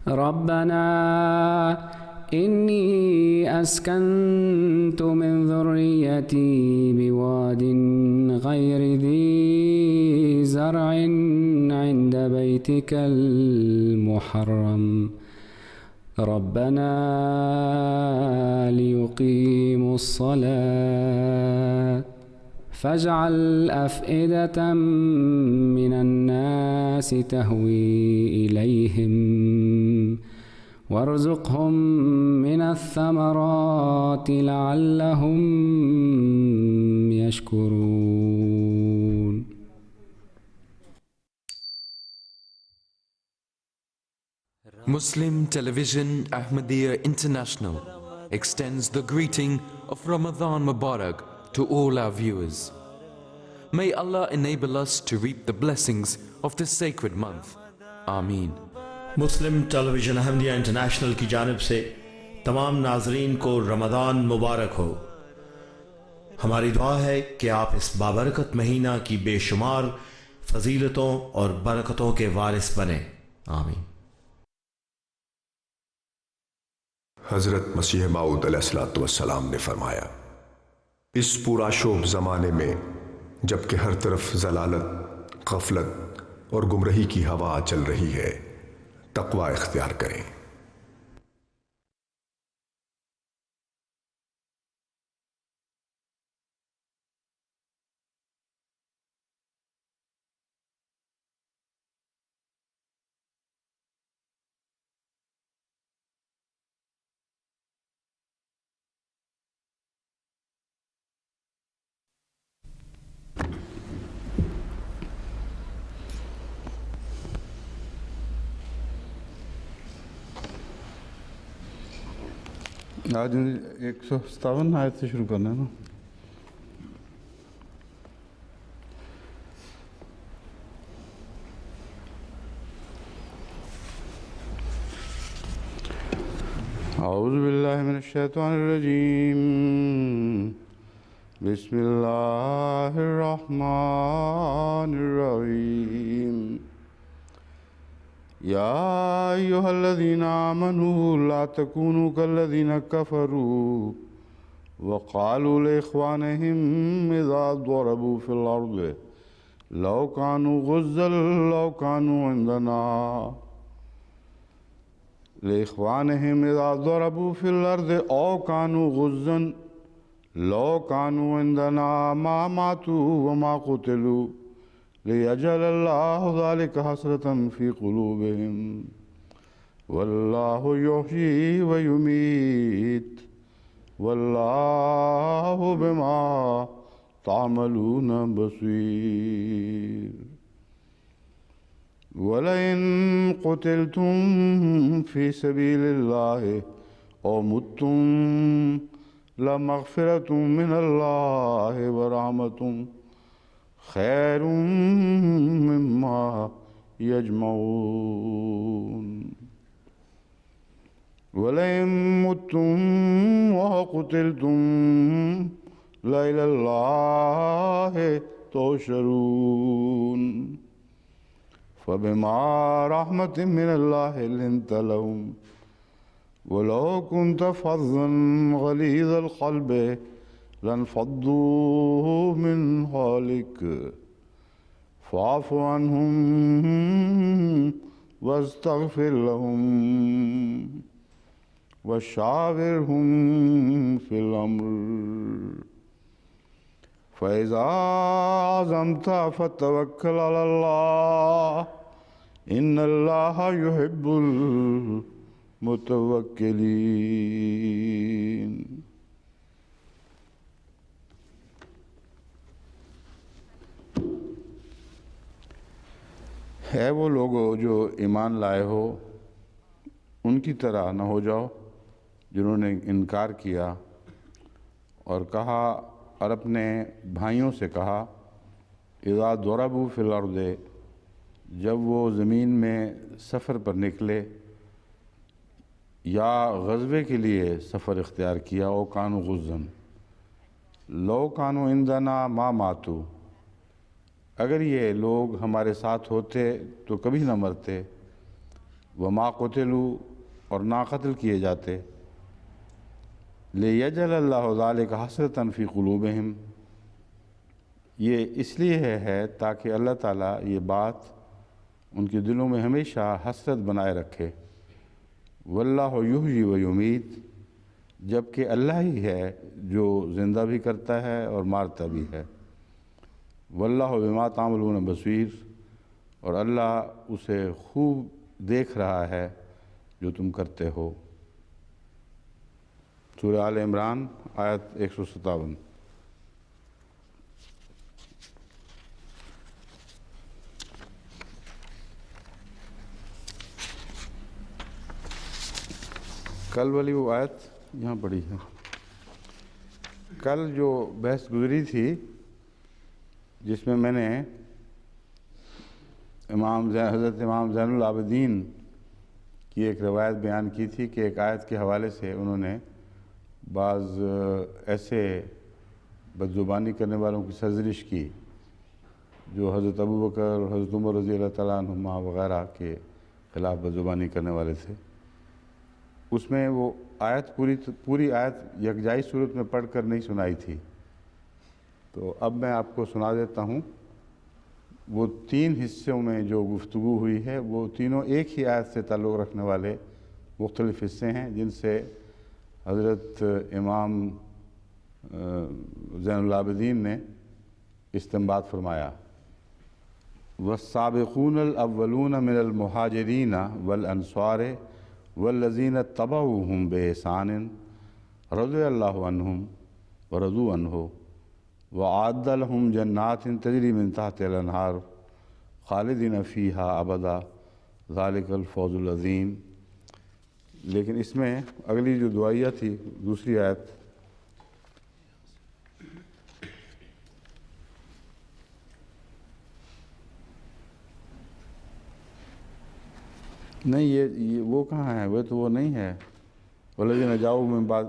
ربنا إني أسكنت من ذريتي بواد غير ذي زرع عند بيتك المحرم ربنا ليقيموا الصلاة فاجعل أفئدة من الناس تهوي إليهم وارزقهم من الثمرات لعلهم يشكرون. Muslim Television Ahmadiyya International extends the greeting of Ramadan Mubarak to all our viewers. May Allah enable us to reap the blessings of this sacred month. Ameen. مسلم ٹیلی ویژن احمدیہ انٹرنیشنل کی جانب سے تمام ناظرین کو رمضان مبارک ہو. ہماری دعا ہے کہ آپ اس بابرکت مہینہ کی بے شمار فضیلتوں اور برکتوں کے وارث بنیں. آمین. حضرت مسیح موعود علیہ السلام نے فرمایا، اس پورا شوب زمانے میں جب کہ ہر طرف ضلالت، غفلت اور گمراہی کی ہوا چل رہی ہے، تقوی اختیار کریں. آج 157 آیت سے شروع کرنا ہے نا. اعوذ باللہ من الشیطان الرجیم بسم اللہ الرحمن الرحیم. یا ایہا الذین آمنوا لا تکونوا کالذین کفروا وقالوا لاخوانہم اذا ضربوا فی الارض لو کانوا غزا لو کانوا عندنا لاخوانہم اذا ضربوا فی الارض او کانوا غزا لو کانوا عندنا ما ماتوا وما قتلوا لِيَجْعَلَ اللَّهُ ذَلِكَ حَسْرَةً فِي قُلُوبِهِمْ وَاللَّهُ يُحْيِي وَيُمِيتُ وَاللَّهُ بِمَا تَعْمَلُونَ بَصِيرٌ. وَلَئِن قُتِلْتُمْ فِي سَبِيلِ اللَّهِ أَوْ مُتُّمْ لَمَغْفِرَةٌ مِّنَ اللَّهِ وَرَحْمَةٌ خیر مما یجمعون. وَلَئِن مُتُّمْ وَقُتِلْتُمْ لَإِلَى اللَّهِ تُحْشَرُونَ. فَبِمَا رَحْمَةٍ مِّنَ اللَّهِ لِنتَ لَهُمْ وَلَوْ كُنْتَ فَظًّا غَلِيظَ الْقَلْبِ لانفضوا من حولك فاعف عنهم واستغفر لهم وشاورهم في الأمر فإذا عزمت فتوكل على الله إن الله يحب المتوكلين. ہے وہ لوگ جو ایمان لائے ہو ان کی طرح نہ ہو جاؤ جنہوں نے انکار کیا اور کہا اور اپنے بھائیوں سے کہا اذا ضربوا فی الارض، جب وہ زمین میں سفر پر نکلے یا غزوے کے لیے سفر اختیار کیا، او کانوا غزن لو کانوا عندنا ما ماتوا، اگر یہ لوگ ہمارے ساتھ ہوتے تو کبھی نہ مرتے، وما قتلوا اور نہ قتل کیے جاتے، لیجعل اللہ ذالک حسرۃ فی قلوبہم، یہ اس لیے ہے تاکہ اللہ تعالیٰ یہ بات ان کے دلوں میں ہمیشہ حسرت بنائے رکھے۔ واللہ یحیی و یمیت، جبکہ اللہ ہی ہے جو زندہ بھی کرتا ہے اور مارتا بھی ہے۔ واللہ بما تعملون بصیر، اور اللہ اسے خوب دیکھ رہا ہے جو تم کرتے ہو۔ سورہ آل عمران آیت 157۔ کل والی وہ آیت یہاں پڑھی ہے۔ کل جو بحث گزری تھی جس میں میں نے حضرت امام زین العابدین کی ایک روایت بیان کی تھی کہ ایک آیت کے حوالے سے انہوں نے بعض ایسے بدزبانی کرنے والوں کی سرزنش کی جو حضرت ابوبکر اور حضرت عمر رضی اللہ تعالیٰ عنہما وغیرہ کے خلاف بدزبانی کرنے والے تھے۔ اس میں وہ آیت پوری آیت یکجائی صورت میں پڑھ کر نہیں سنائی تھی، تو اب میں آپ کو سنا دیتا ہوں۔ وہ 3 حصوں میں جو گفتگو ہوئی ہے وہ تینوں ایک ہی آیت سے تعلق رکھنے والے مختلف حصے ہیں، جن سے حضرت امام زین العابدین نے استنباط فرمایا۔ والسابقون الاولون من المہاجرین والانصار والذین اتبعوہم بإحسان رضی اللہ عنہم ورضوا عنہ وأعد لهم جنات تجری من تحت الانہار خالدین فیہا ابدا ذالک الفوز العظیم۔ لیکن اس میں اگلی جو دعائیہ تھی دوسری آیت، نہیں یہ وہ کہاں ہے، وہ تو وہ نہیں ہے۔ والذین جاؤوا من بعد،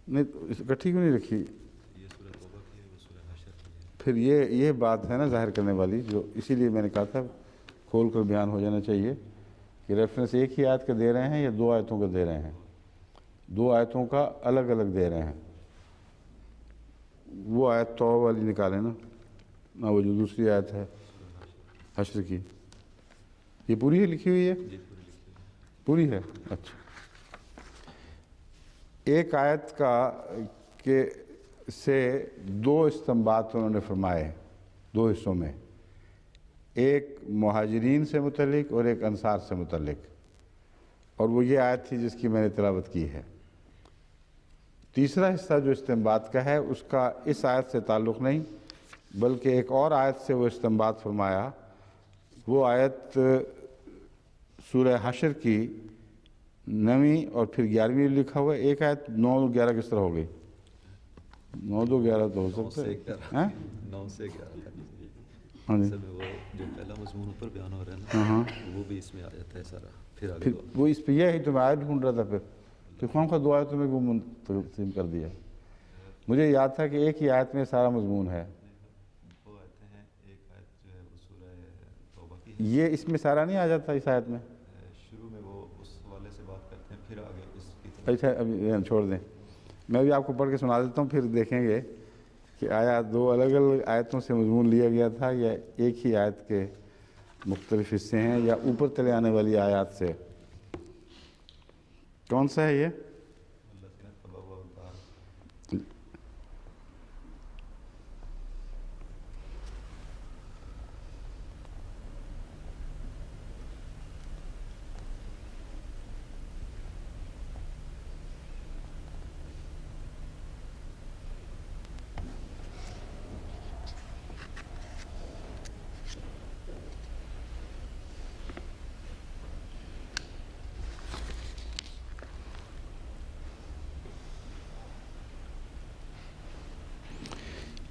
نہیں اکٹھی کیوں نہیں رکھی؟ پھر یہ بات ہے نا ظاہر کرنے والی، جو اسی لیے میں نے کہا تھا کھول کر بیان ہو جانا چاہیے کہ ریفرنس ایک ہی آیت کا دے رہے ہیں یا 2 آیتوں کا دے رہے ہیں، 2 آیتوں کا الگ الگ دے رہے ہیں۔ وہ آیت توبہ والی نکالیں نا، وہ جو دوسری آیت ہے حشر کی، یہ پوری ہے لکھی ہوئی ہے؟ پوری ہے، اچھا۔ ایک آیت کا کہ سے 2 استنباط انہوں نے فرمائے 2 حصوں میں، ایک مہاجرین سے متعلق اور ایک انصار سے متعلق، اور وہ یہ آیت تھی جس کی میں نے تلاوت کی ہے۔ تیسرا حصہ جو استنباط کا ہے اس کا اس آیت سے تعلق نہیں، بلکہ ایک اور آیت سے وہ استنباط فرمایا۔ وہ آیت سورہ حشر کی 9ویں اور پھر 11ویں لکھا ہوا ہے۔ ایک آیت 9 اور 11 کس طرح ہو گئی؟ 9 2 11 تو ہو سکتا ہے، 9 سے 11 ہاں جی، وہ جو پہلا مضمون اوپر بیان ہو رہا ہے نا، وہ بھی اس میں آ جاتا ہے سارا، پھر آگے پھر وہ اس پہ یہ ہی تو میں آیت ڈھونڈ رہا تھا، پھر تو خواہ 2 آیتوں میں وہ تقسیم کر دیا۔ مجھے یاد تھا کہ ایک ہی آیت میں سارا مضمون ہے، وہ آتے ہیں۔ ایک آیت جو ہے وہ سورہ توبہ کی، یہ اس میں سارا نہیں آ جاتا اس آیت میں؟ شروع میں وہ اس حوالے سے بات کرتے ہیں، پھر آگے اس کی طرف۔ اچھا ابھی چھوڑ دیں، میں بھی آپ کو پڑھ کے سنا دیتا ہوں، پھر دیکھیں گے کہ آیا 2 الگ الگ آیتوں سے مضمون لیا گیا تھا یا ایک ہی آیت کے مختلف حصے ہیں یا اوپر تلے آنے والی آیات سے۔ کون سا ہے یہ؟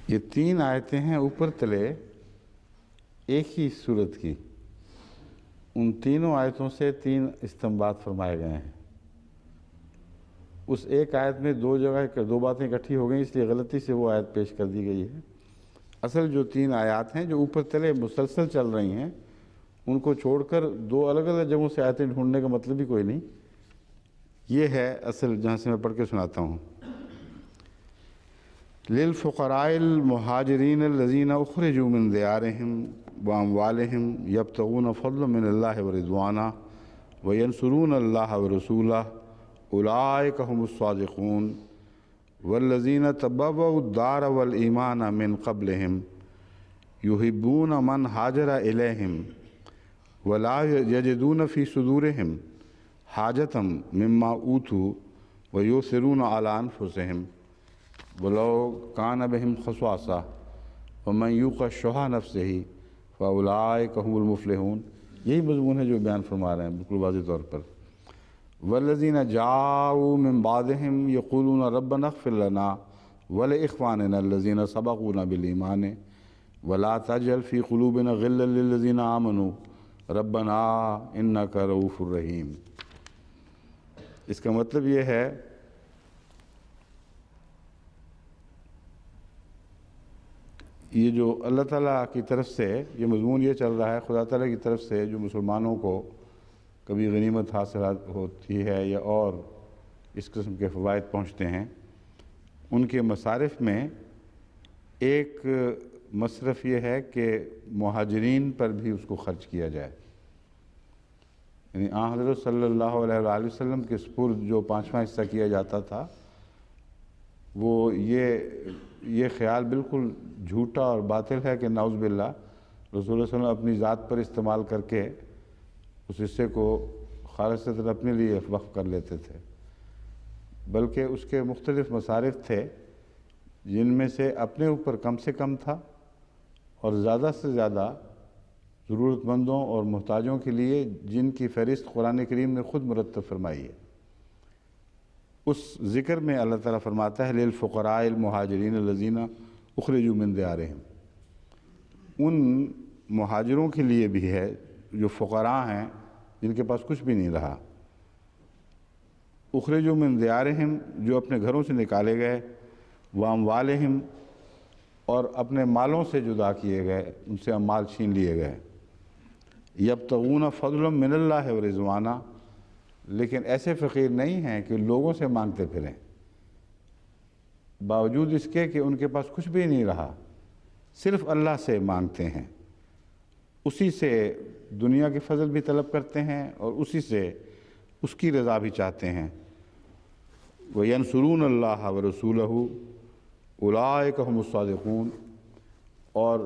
یہ 3 آیتیں ہیں اوپر تلے ایک ہی صورت کی، ان تینوں آیتوں سے 3 استنباط فرمائے گئے ہیں۔ اس ایک آیت میں 2 جگہ 2 باتیں اکٹھی ہو گئیں، اس لیے غلطی سے وہ آیت پیش کر دی گئی ہے۔ اصل جو 3 آیات ہیں جو اوپر تلے مسلسل چل رہی ہیں، ان کو چھوڑ کر دو الگ الگ جگہوں سے آیتیں ڈھونڈنے کا مطلب ہی کوئی نہیں. یہ ہے اصل جہاں سے میں پڑھ کے سناتا ہوں. للفقراء المہاجرین الذین اخرجوا من دیارہم واموالہم یبتغون فضلا من اللہ ورضوانا وینصرون اللہ ورسولہ اولئک هم الصادقون والذین تبوؤا الدار والایمان من قبلہم یحبون من ہاجر الیہم ولا یجدون فی صدورہم حاجتا مما اوتوا ویؤثرون علی انفسہم ولو کان بہم خصاصہ ومن یوق شح نفسہ فاولئک هم المفلحون. یہی مضمون ہے جو بیان فرما رہے ہیں بالکل واضح طور پر. والذین جاؤوا من بعدہم یقولون ربنا اغفر لنا ولاخواننا الذین سبقونا بالایمان ولا تجعل فی قلوبنا غلا للذین آمنوا ربنا انک رؤوف رحیم. اس کا مطلب یہ ہے یہ جو اللہ تعالیٰ کی طرف سے یہ مضمون یہ چل رہا ہے، خدا تعالیٰ کی طرف سے جو مسلمانوں کو کبھی غنیمت حاصل ہوتی ہے یا اور اس قسم کے فوائد پہنچتے ہیں، ان کے مصارف میں ایک مصرف یہ ہے کہ مہاجرین پر بھی اس کو خرچ کیا جائے. یعنی آن حضرت صلی اللہ علیہ وآلہ وسلم کے سپرد جو 5واں حصہ کیا جاتا تھا، وہ یہ خیال بالکل جھوٹا اور باطل ہے کہ نعوذ باللہ رسول اللہ صلی اللہ علیہ وسلم اپنی ذات پر استعمال کر کے اس حصے کو خالصتاً اپنے لیے وقف کر لیتے تھے، بلکہ اس کے مختلف مصارف تھے جن میں سے اپنے اوپر کم سے کم تھا اور زیادہ سے زیادہ ضرورت مندوں اور محتاجوں کے لیے جن کی فہرست قرآن کریم نے خود مرتب فرمائی ہے. اس ذکر میں اللہ تعالیٰ فرماتا ہے للفقراء المہاجرین الذین اخرجوا من دیارہم. ان مہاجروں کے لیے بھی ہے جو فقراء ہیں جن کے پاس کچھ بھی نہیں رہا. اخرجوا من دیارہم جو اپنے گھروں سے نکالے گئے، واموالہم اور اپنے مالوں سے جدا کیے گئے، ان سے مال چھین لیے گئے. یبتغون فضلا من اللہ ورضوانا، لیکن ایسے فقیر نہیں ہیں کہ لوگوں سے مانگتے پھریں، باوجود اس کے کہ ان کے پاس کچھ بھی نہیں رہا، صرف اللہ سے مانگتے ہیں، اسی سے دنیا کے فضل بھی طلب کرتے ہیں اور اسی سے اس کی رضا بھی چاہتے ہیں. وَيَنْصُرُونَ اللَّهَ وَرَسُولَهُ أُولَئِكَ هُمُ الصَّادِقُونَ. اور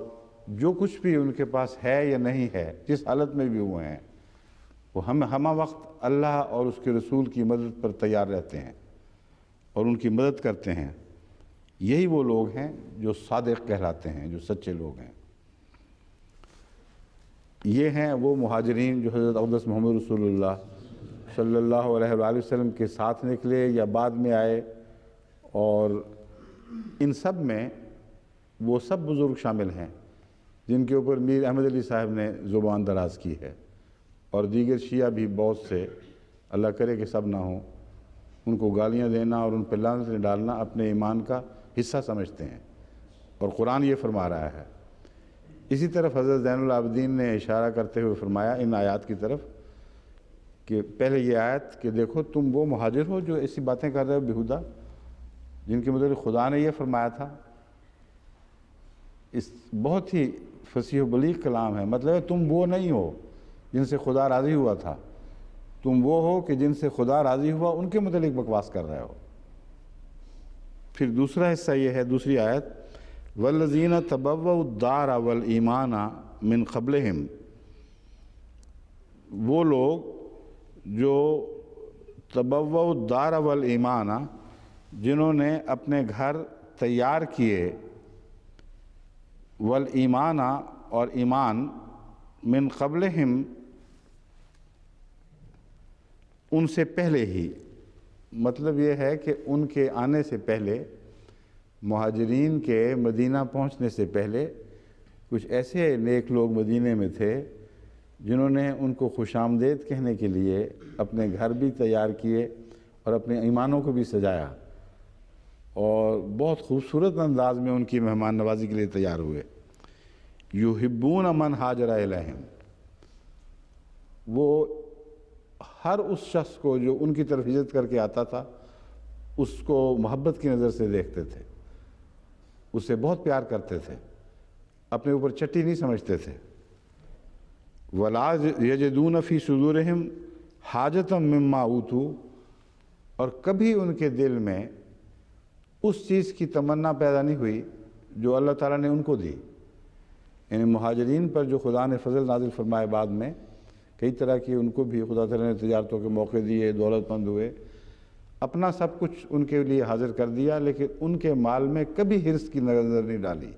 جو کچھ بھی ان کے پاس ہے یا نہیں ہے، جس حالت میں بھی ہوئے ہیں، وہ ہمہ وقت اللہ اور اس کے رسول کی مدد پر تیار رہتے ہیں اور ان کی مدد کرتے ہیں. یہی وہ لوگ ہیں جو صادق کہلاتے ہیں، جو سچے لوگ ہیں. یہ ہیں وہ مہاجرین جو حضرت اقدس محمد رسول اللہ صلی اللہ علیہ وآلہ وسلم کے ساتھ نکلے یا بعد میں آئے، اور ان سب میں وہ سب بزرگ شامل ہیں جن کے اوپر میر احمد علی صاحب نے زبان دراز کی ہے، اور دیگر شیعہ بھی بہت سے، اللہ کرے کہ سب نہ ہوں، ان کو گالیاں دینا اور ان پہ لعنتیں ڈالنا اپنے ایمان کا حصہ سمجھتے ہیں، اور قرآن یہ فرما رہا ہے. اسی طرف حضرت زین العابدین نے اشارہ کرتے ہوئے فرمایا ان آیات کی طرف کہ پہلے یہ آیت کہ دیکھو تم وہ مہاجر ہو جو ایسی باتیں کر رہے ہو بیہودہ، جن کے متعلق خدا نے یہ فرمایا تھا. اس بہت ہی فصیح و بلیغ کلام ہے. مطلب ہے تم وہ نہیں ہو جن سے خدا راضی ہوا تھا، تم وہ ہو کہ جن سے خدا راضی ہوا ان کے متعلق بکواس کر رہے ہو. پھر دوسرا حصہ یہ ہے، دوسری آیت والذین تبوؤا الدار والایمان من قبلہم. وہ لوگ جو تبوؤا الدار والایمان، جنہوں نے اپنے گھر تیار کیے، والایمان اور ایمان، من قبلہم ان سے پہلے ہی. مطلب یہ ہے کہ ان کے آنے سے پہلے، مہاجرین کے مدینہ پہنچنے سے پہلے، کچھ ایسے نیک لوگ مدینے میں تھے جنہوں نے ان کو خوش آمدید کہنے کے لیے اپنے گھر بھی تیار کیے اور اپنے ایمانوں کو بھی سجایا، اور بہت خوبصورت انداز میں ان کی مہمان نوازی کے لیے تیار ہوئے. یحبون من ہاجر الیہم. وہ ہر اس شخص کو جو ان کی طرف ہجرت کر کے آتا تھا اس کو محبت کی نظر سے دیکھتے تھے، اس سے بہت پیار کرتے تھے، اپنے اوپر چٹی نہیں سمجھتے تھے۔ وَلَا يَجِدُونَ فِي صُدُورِهِمْ حَاجَةً مِّمَّا أُوتُوا، اور کبھی ان کے دل میں اس چیز کی تمنا پیدا نہیں ہوئی جو اللہ تعالیٰ نے ان کو دی۔ یعنی مہاجرین پر جو خدا نے فضل نازل فرمائے، بعد میں کئی طرح کی ان کو بھی خدا تعالیٰ نے تجارتوں کے موقع دیے، دولت مند ہوئے، اپنا سب کچھ ان کے لیے حاضر کر دیا، لیکن ان کے مال میں کبھی حرص کی نظر نہیں ڈالی،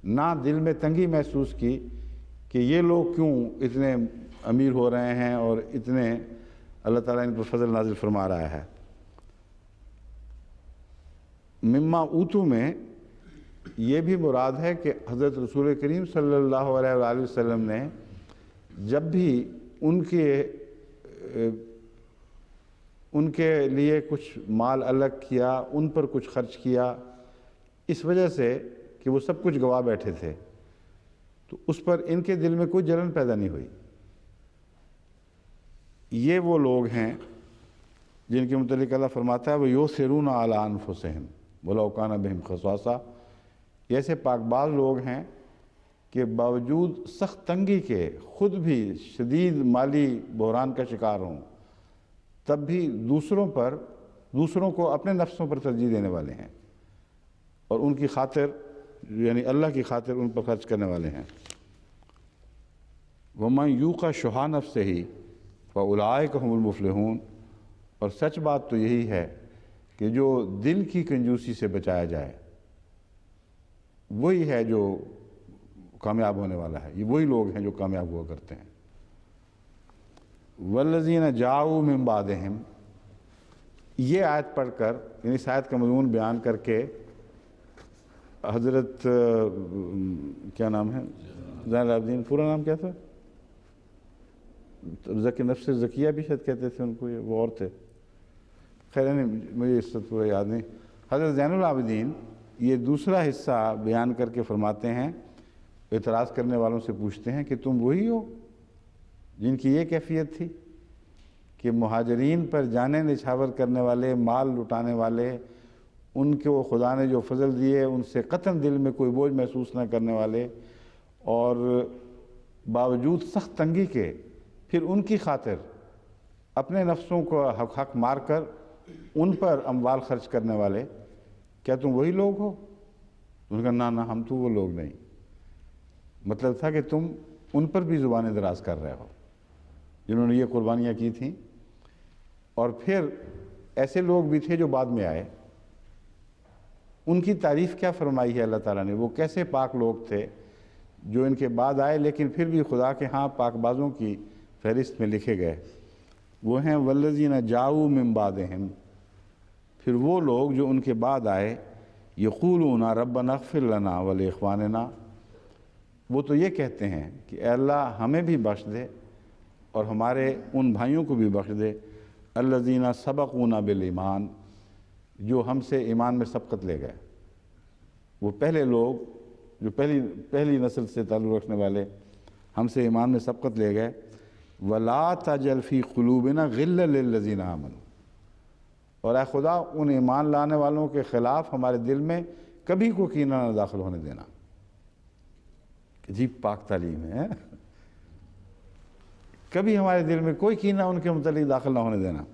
نہ دل میں تنگی محسوس کی کہ یہ لوگ کیوں اتنے امیر ہو رہے ہیں اور اتنے اللہ تعالیٰ ان پر فضل نازل فرما رہا ہے۔ مما اوتو میں یہ بھی مراد ہے کہ حضرت رسول کریم صلی اللہ علیہ وآلہ وسلم نے جب بھی ان کے لیے کچھ مال الگ کیا، ان پر کچھ خرچ کیا، اس وجہ سے کہ وہ سب کچھ گوا بیٹھے تھے، تو اس پر ان کے دل میں کوئی جلن پیدا نہیں ہوئی۔ یہ وہ لوگ ہیں جن کے متعلق اللہ فرماتا ہے وَيُؤْثِرُونَ عَلَىٰ أَنفُسِهِمْ وَلَوْ كَانَ بِهِمْ خَصَاصَةٌ، ایسے پاک باز لوگ ہیں کہ باوجود سخت تنگی کے خود بھی شدید مالی بحران کا شکار ہوں، تب بھی دوسروں کو اپنے نفسوں پر ترجیح دینے والے ہیں، اور ان کی خاطر یعنی اللہ کی خاطر ان پر خرچ کرنے والے ہیں۔ وَمَنْ يُوقَ شُحَّ نَفْسِهِ فَأُولَٰئِكَ هُمُ الْمُفْلِحُونَ، اور سچ بات تو یہی ہے کہ جو دل کی کنجوسی سے بچایا جائے وہی ہے جو کامیاب ہونے والا ہے، یہ وہی لوگ ہیں جو کامیاب ہوا کرتے ہیں۔ وَالَّذِينَ جَاءُوا مِن بَعْدِهِمْ، یہ آیت پڑھ کر یعنی اس آیت کا مضمون بیان کر کے حضرت کیا نام ہے زین العابدین، پورا نام کیا تھا؟ ذکی نفس زکیہ بھی شاید کہتے تھے ان کو، وہ اور تھے، خیر نہیں مجھے اس سے پورا یاد نہیں۔ حضرت زین العابدین یہ دوسرا حصہ بیان کر کے فرماتے ہیں، اعتراض کرنے والوں سے پوچھتے ہیں کہ تم وہی ہو جن کی یہ کیفیت تھی کہ مہاجرین پر جانیں نچھاور کرنے والے، مال لٹانے والے، ان کو خدا نے جو فضل دیے ان سے قطعاً دل میں کوئی بوجھ محسوس نہ کرنے والے، اور باوجود سخت تنگی کے پھر ان کی خاطر اپنے نفسوں کو حق مار کر ان پر اموال خرچ کرنے والے، کیا تم وہی لوگ ہو؟ انہوں نے کہا نہ ہم تو وہ لوگ نہیں۔ مطلب تھا کہ تم ان پر بھی زبان دراز کر رہے ہو جنہوں نے یہ قربانیاں کی تھیں، اور پھر ایسے لوگ بھی تھے جو بعد میں آئے، ان کی تعریف کیا فرمائی ہے اللہ تعالیٰ نے، وہ کیسے پاک لوگ تھے جو ان کے بعد آئے لیکن پھر بھی خدا کے ہاں پاک بازوں کی فہرست میں لکھے گئے۔ وہ ہیں وَالَّذِينَ جَاءُوا مِن بَعْدِهِمْ، پھر وہ لوگ جو ان کے بعد آئے، يَقُولُونَ رَبَّنَا اغْفِرْ لَنَا وَلِإِخْوَانِنَا، وہ تو یہ کہتے ہیں کہ اے اللہ ہمیں بھی بخش دے اور ہمارے ان بھائیوں کو بھی بخش دے، الَّذِينَ سَبَقُونَا بِالْإِيمَانِ، جو ہم سے ایمان میں سبقت لے گئے، وہ پہلے لوگ جو پہلی نسل سے تعلق رکھنے والے ہم سے ایمان میں سبقت لے گئے۔ وَلَا تَجْعَلْ فِي قُلُوبِنَا غِلًّا لِلَّذِينَ آمَنُوا، اور اے خدا ان ایمان لانے والوں کے خلاف ہمارے دل میں کبھی کو کینہ نہ داخل ہونے دینا۔ عجیب پاک تعلیم ہے، کبھی ہمارے دل میں کوئی کینہ ان کے متعلق داخل نہ ہونے دینا۔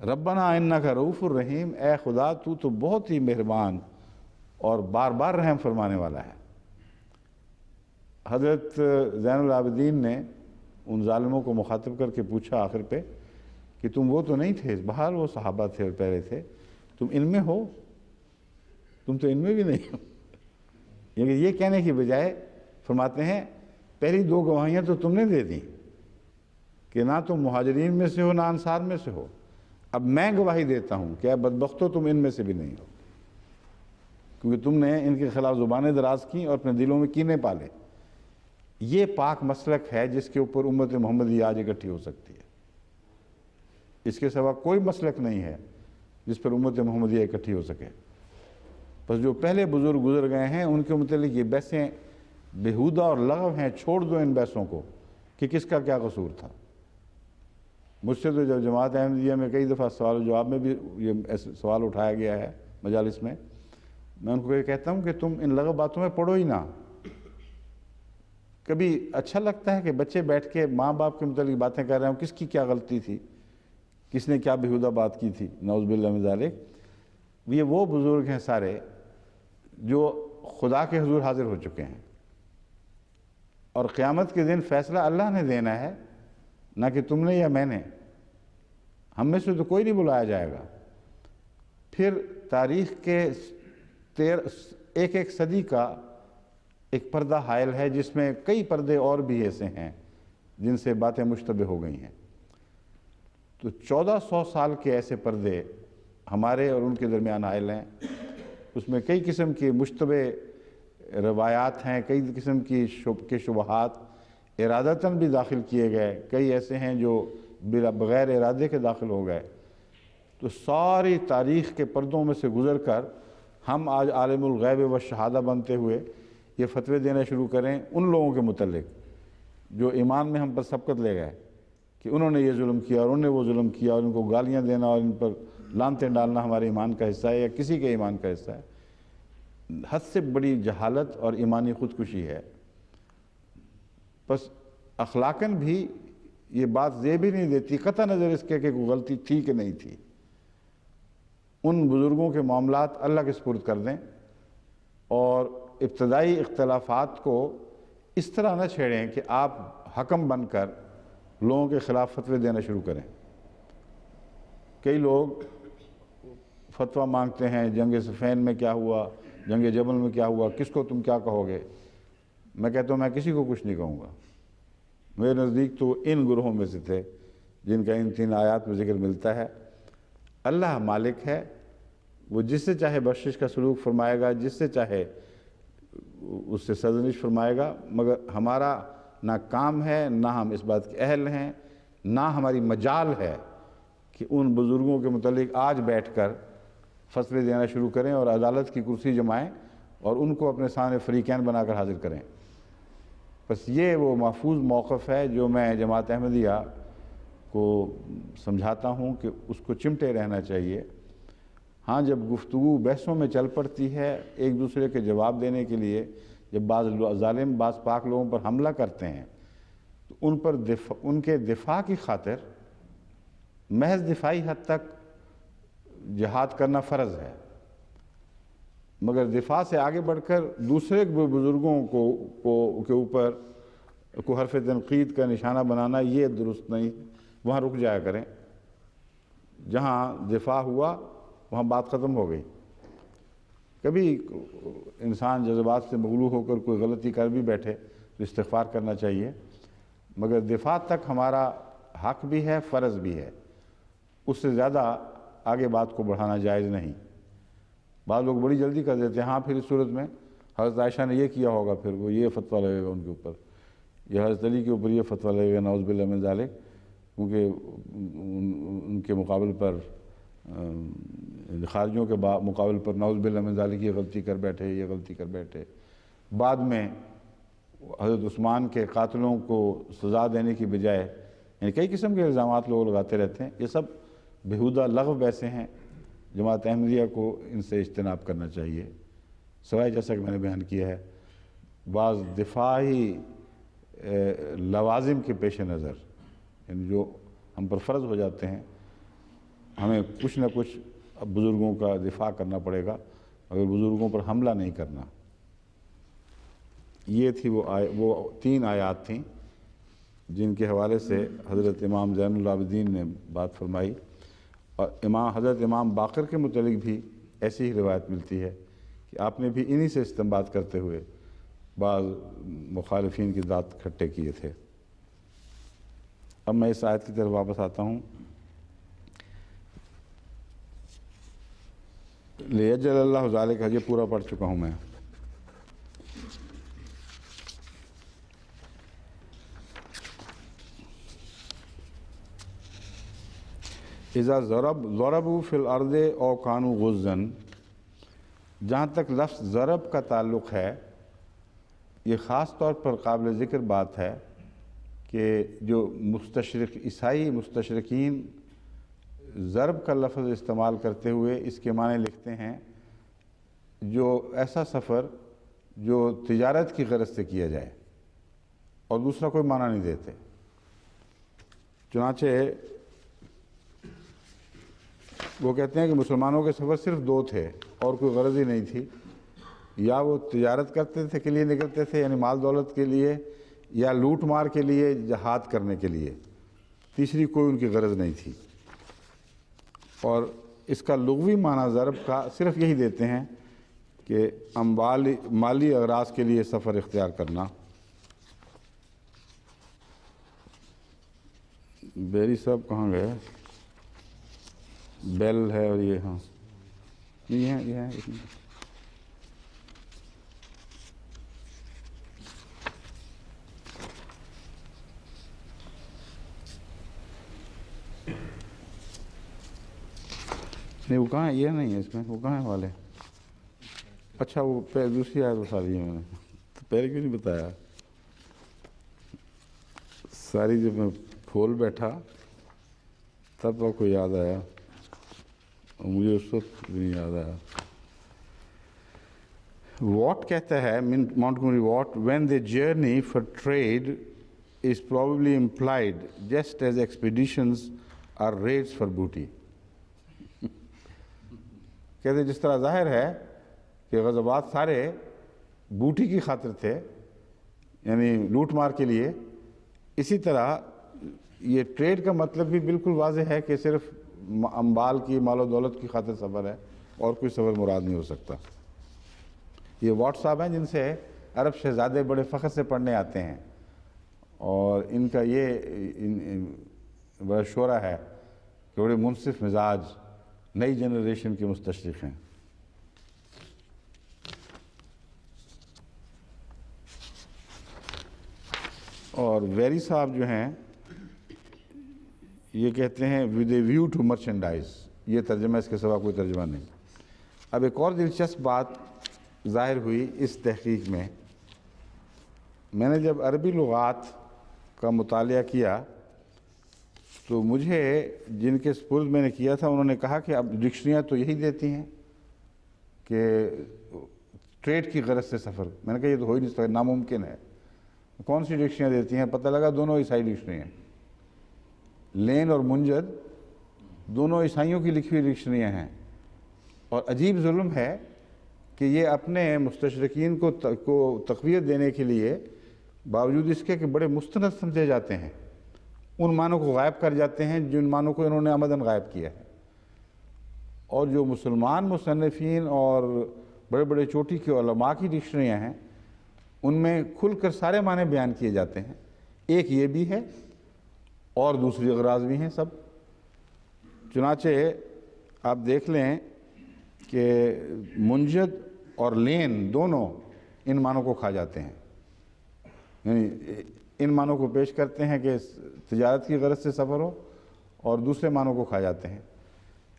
ربنا انک رؤوف الرحیم، اے خدا تو بہت ہی مہربان اور بار بار رحم فرمانے والا ہے۔ حضرت زین العابدین نے ان ظالموں کو مخاطب کر کے پوچھا آخر پہ کہ تم وہ تو نہیں تھے، بہرحال وہ صحابہ تھے اور پہلے تھے، تم ان میں ہو؟ تم تو ان میں بھی نہیں ہو۔ یعنی یہ کہنے کی بجائے فرماتے ہیں پہلی دو گواہیاں تو تم نے دے دی کہ نہ تم مہاجرین میں سے ہو نہ انصار میں سے ہو، اب میں گواہی دیتا ہوں کہ اے بدبختو تم ان میں سے بھی نہیں ہو، کیونکہ تم نے ان کے خلاف زبانیں دراز کی اور اپنے دلوں میں کینے پالے۔ یہ پاک مسلک ہے جس کے اوپر امت محمدی آج اکٹھی ہو سکتی ہے، اس کے سوا کوئی مسلک نہیں ہے جس پر امت محمدیہ اکٹھی ہو سکے۔ بس جو پہلے بزرگ گزر گئے ہیں ان کے متعلق یہ بحثیں بیہودہ اور لغو ہیں، چھوڑ دو ان بحثوں کو، کہ کس کا کیا قصور تھا۔ مجھ سے تو جب جماعت احمدیہ میں کئی دفعہ سوال و جواب میں بھی یہ ایسے سوال اٹھایا گیا ہے مجالس میں ان کو یہ کہتا ہوں کہ تم ان لغو باتوں میں پڑھو ہی نہ۔ کبھی اچھا لگتا ہے کہ بچے بیٹھ کے ماں باپ کے متعلق باتیں کر رہے ہوں، کس کی کیا غلطی تھی، کس نے کیا بیہودہ بات کی تھی، نعوذ باللہ من ذالک۔ یہ وہ بزرگ ہیں سارے جو خدا کے حضور حاضر ہو چکے ہیں، اور قیامت کے دن فیصلہ اللہ نے دینا ہے، نہ کہ تم نے یا میں نے۔ ہم میں سے تو کوئی نہیں بلایا جائے گا۔ پھر تاریخ کے ایک صدی کا ایک پردہ حائل ہے، جس میں کئی پردے اور بھی ایسے ہیں جن سے باتیں مشتبہ ہو گئی ہیں۔ تو 1400 سال کے ایسے پردے ہمارے اور ان کے درمیان حائل ہیں۔ اس میں کئی قسم کی مشتبہ روایات ہیں، کئی قسم کی شبہات ارادتاً بھی داخل کیے گئے، کئی ایسے ہیں جو بغیر ارادے کے داخل ہو گئے۔ تو ساری تاریخ کے پردوں میں سے گزر کر ہم آج عالم الغیب و شہادہ بنتے ہوئے یہ فتوے دینا شروع کریں ان لوگوں کے متعلق جو ایمان میں ہم پر سبقت لے گئے کہ انہوں نے یہ ظلم کیا اور انہوں نے وہ ظلم کیا، اور ان کو گالیاں دینا اور ان پر لعنتیں ڈالنا ہمارے ایمان کا حصہ ہے یا کسی کے ایمان کا حصہ ہے۔ حد سے بڑی جہالت اور ایمانی خودکشی ہے۔ بس اخلاقاً بھی یہ بات زیب ہی نہیں دیتی، قطع نظر اس کے کہ کوئی غلطی تھی کہ نہیں تھی۔ ان بزرگوں کے معاملات اللہ کے سپرد کر دیں، اور ابتدائی اختلافات کو اس طرح نہ چھیڑیں کہ آپ حکم بن کر لوگوں کے خلاف فتوے دینا شروع کریں۔ کئی لوگ فتویٰ مانگتے ہیں جنگ صفین میں کیا ہوا، جنگ جبل میں کیا ہوا، کس کو تم کیا کہو گے؟ میں کہتا ہوں میں کسی کو کچھ نہیں کہوں گا۔ میرے نزدیک تو ان گروہوں میں سے تھے جن کا ان 3 آیات میں ذکر ملتا ہے۔ اللہ مالک ہے، وہ جس سے چاہے بخشش کا سلوک فرمائے گا، جس سے چاہے اس سے سرزنش فرمائے گا، مگر ہمارا نہ کام ہے، نہ ہم اس بات کے اہل ہیں، نہ ہماری مجال ہے کہ ان بزرگوں کے متعلق آج بیٹھ کر فتوے دینا شروع کریں اور عدالت کی کرسی جمائیں اور ان کو اپنے سامنے فریقین بنا کر حاضر کریں۔ بس یہ وہ محفوظ موقف ہے جو میں جماعت احمدیہ کو سمجھاتا ہوں کہ اس کو چمٹے رہنا چاہیے۔ ہاں، جب گفتگو بحثوں میں چل پڑتی ہے ایک دوسرے کے جواب دینے کے لیے، جب بعض ظالم بعض پاک لوگوں پر حملہ کرتے ہیں تو ان کے دفاع کی خاطر محض دفاعی حد تک جہاد کرنا فرض ہے، مگر دفاع سے آگے بڑھ کر دوسرے بزرگوں کے اوپر کو حرف تنقید کا نشانہ بنانا یہ درست نہیں۔ وہاں رک جایا کریں، جہاں دفاع ہوا وہاں بات ختم ہو گئی۔ کبھی انسان جذبات سے مغلوب ہو کر کوئی غلطی کر بھی بیٹھے تو استغفار کرنا چاہیے، مگر دفاع تک ہمارا حق بھی ہے، فرض بھی ہے، اس سے زیادہ آگے بات کو بڑھانا جائز نہیں۔ بعض لوگ بڑی جلدی کر دیتے ہیں، ہاں پھر اس صورت میں حضرت عائشہ نے یہ کیا ہوگا، پھر وہ یہ فتویٰ لگے گا ان کے اوپر، یا حضرت علی کے اوپر یہ فتویٰ لگے گا، نعوذ باللہ من ذالک، کیونکہ ان کے مقابل پر خارجیوں کے مقابل پر نعوذ باللہ من ذالک یہ غلطی کر بیٹھے، یہ غلطی کر بیٹھے۔ بعد میں حضرت عثمان کے قاتلوں کو سزا دینے کی بجائے یعنی کئی قسم کے الزامات لوگ لگاتے رہتے ہیں۔ یہ سب بیہودہ لغو ایسے ہیں، جماعت احمدیہ کو ان سے اجتناب کرنا چاہیے، سوائے جیسا کہ میں نے بیان کیا ہے بعض دفاعی لوازم کے پیش نظر، یعنی جو ہم پر فرض ہو جاتے ہیں، ہمیں کچھ نہ کچھ بزرگوں کا دفاع کرنا پڑے گا، مگر بزرگوں پر حملہ نہیں کرنا۔ یہ تھی وہ 3 آیات تھیں جن کے حوالے سے حضرت امام زین العابدین نے بات فرمائی، اور حضرت امام باقر کے متعلق بھی ایسی ہی روایت ملتی ہے کہ آپ نے بھی انہی سے استنباط کرتے ہوئے بعض مخالفین کی دانت کھٹے کیے تھے۔ اب میں اس آیت کی طرف واپس آتا ہوں۔ لیجل اللہ ذالک، یہ پورا پڑھ چکا ہوں میں۔ اذا ضربوا فی الارض او کانوا غزا، جہاں تک لفظ ضرب کا تعلق ہے یہ خاص طور پر قابل ذکر بات ہے کہ جو عیسائی مستشرقین ضرب کا لفظ استعمال کرتے ہوئے اس کے معنی لکھتے ہیں جو ایسا سفر جو تجارت کی غرض سے کیا جائے، اور دوسرا کوئی معنی نہیں دیتے۔ چنانچہ وہ کہتے ہیں کہ مسلمانوں کے سفر صرف دو تھے اور کوئی غرض ہی نہیں تھی، یا وہ تجارت کرتے تھے کے لیے نکلتے تھے یعنی مال دولت کے لیے، یا لوٹ مار کے لیے، جہاد کرنے کے لیے، تیسری کوئی ان کی غرض نہیں تھی۔ اور اس کا لغوی معنی ضرب کا صرف یہی دیتے ہیں کہ مالی اغراض کے لیے سفر اختیار کرنا۔ بیری صاحب کہاں گئے؟ بیل ہے اور یہ ہاں یہ ہے نہیں، وہ کہاں ہے؟ یہ نہیں ہے اس میں، وہ کہاں ہے والے؟ اچھا وہ دوسری آیت بتا دی ہے میں نے، تو پہلے کیوں نہیں بتایا؟ ساری جب میں پھول بیٹھا تب آپ کو یاد آیا، اور مجھے اس وقت بھی نہیں یاد آیا۔ واٹ کہتا ہے Montgomery what, when the journey for trade is probably implied just as expeditions are raids for booty۔ کہتے جس طرح ظاہر ہے کہ غزوات سارے بوٹی کی خاطر تھے، یعنی لوٹ مار کے لیے، اسی طرح یہ ٹریڈ کا مطلب بھی بالکل واضح ہے کہ صرف اموال کی، مال و دولت کی خاطر سفر ہے، اور کوئی سفر مراد نہیں ہو سکتا۔ یہ واٹ صاحب ہیں جن سے عرب شہزادے بڑے فخر سے پڑھنے آتے ہیں، اور ان کا یہ بڑا شعرہ ہے کہ بڑے منصف مزاج نئی جنریشن کے مستشرق ہیں۔ اور ویری صاحب جو ہیں یہ کہتے ہیں with a view to merchandise، یہ ترجمہ، اس کے سوا کوئی ترجمہ نہیں۔ اب ایک اور دلچسپ بات ظاہر ہوئی اس تحقیق میں نے جب عربی لغات کا مطالعہ کیا تو مجھے جن کے سپرد میں نے کیا تھا انہوں نے کہا کہ اب ڈکشنریاں تو یہی دیتی ہیں کہ ٹریڈ کی غرض سے سفر۔ میں نے کہا یہ تو ہو ہی نہیں سکتا، ناممکن ہے۔ کون سی ڈکشنریاں دیتی ہیں؟ پتہ لگا دونوں عیسائی ڈکشنری ہیں، لین اور منجد دونوں عیسائیوں کی لکھی ہوئی ڈکشنریاں ہیں۔ اور عجیب ظلم ہے کہ یہ اپنے مستشرقین کو تقویت دینے کے لیے باوجود اس کے کہ بڑے مستند سمجھے جاتے ہیں، ان معنوں کو غائب کر جاتے ہیں جن معنوں کو انہوں نے عمدن غائب کیا ہے۔ اور جو مسلمان مصنفین اور بڑے بڑے چوٹی کے علماء کی ڈکشنریاں ہیں ان میں کھل کر سارے معنی بیان کیے جاتے ہیں۔ ایک یہ بھی ہے اور دوسری اغراض بھی ہیں سب۔ چنانچہ آپ دیکھ لیں کہ منجد اور لین دونوں ان معنوں کو کھا جاتے ہیں، یعنی ان معنوں کو پیش کرتے ہیں کہ تجارت کی غرض سے سفر ہو، اور دوسرے معنوں کو کھا جاتے ہیں۔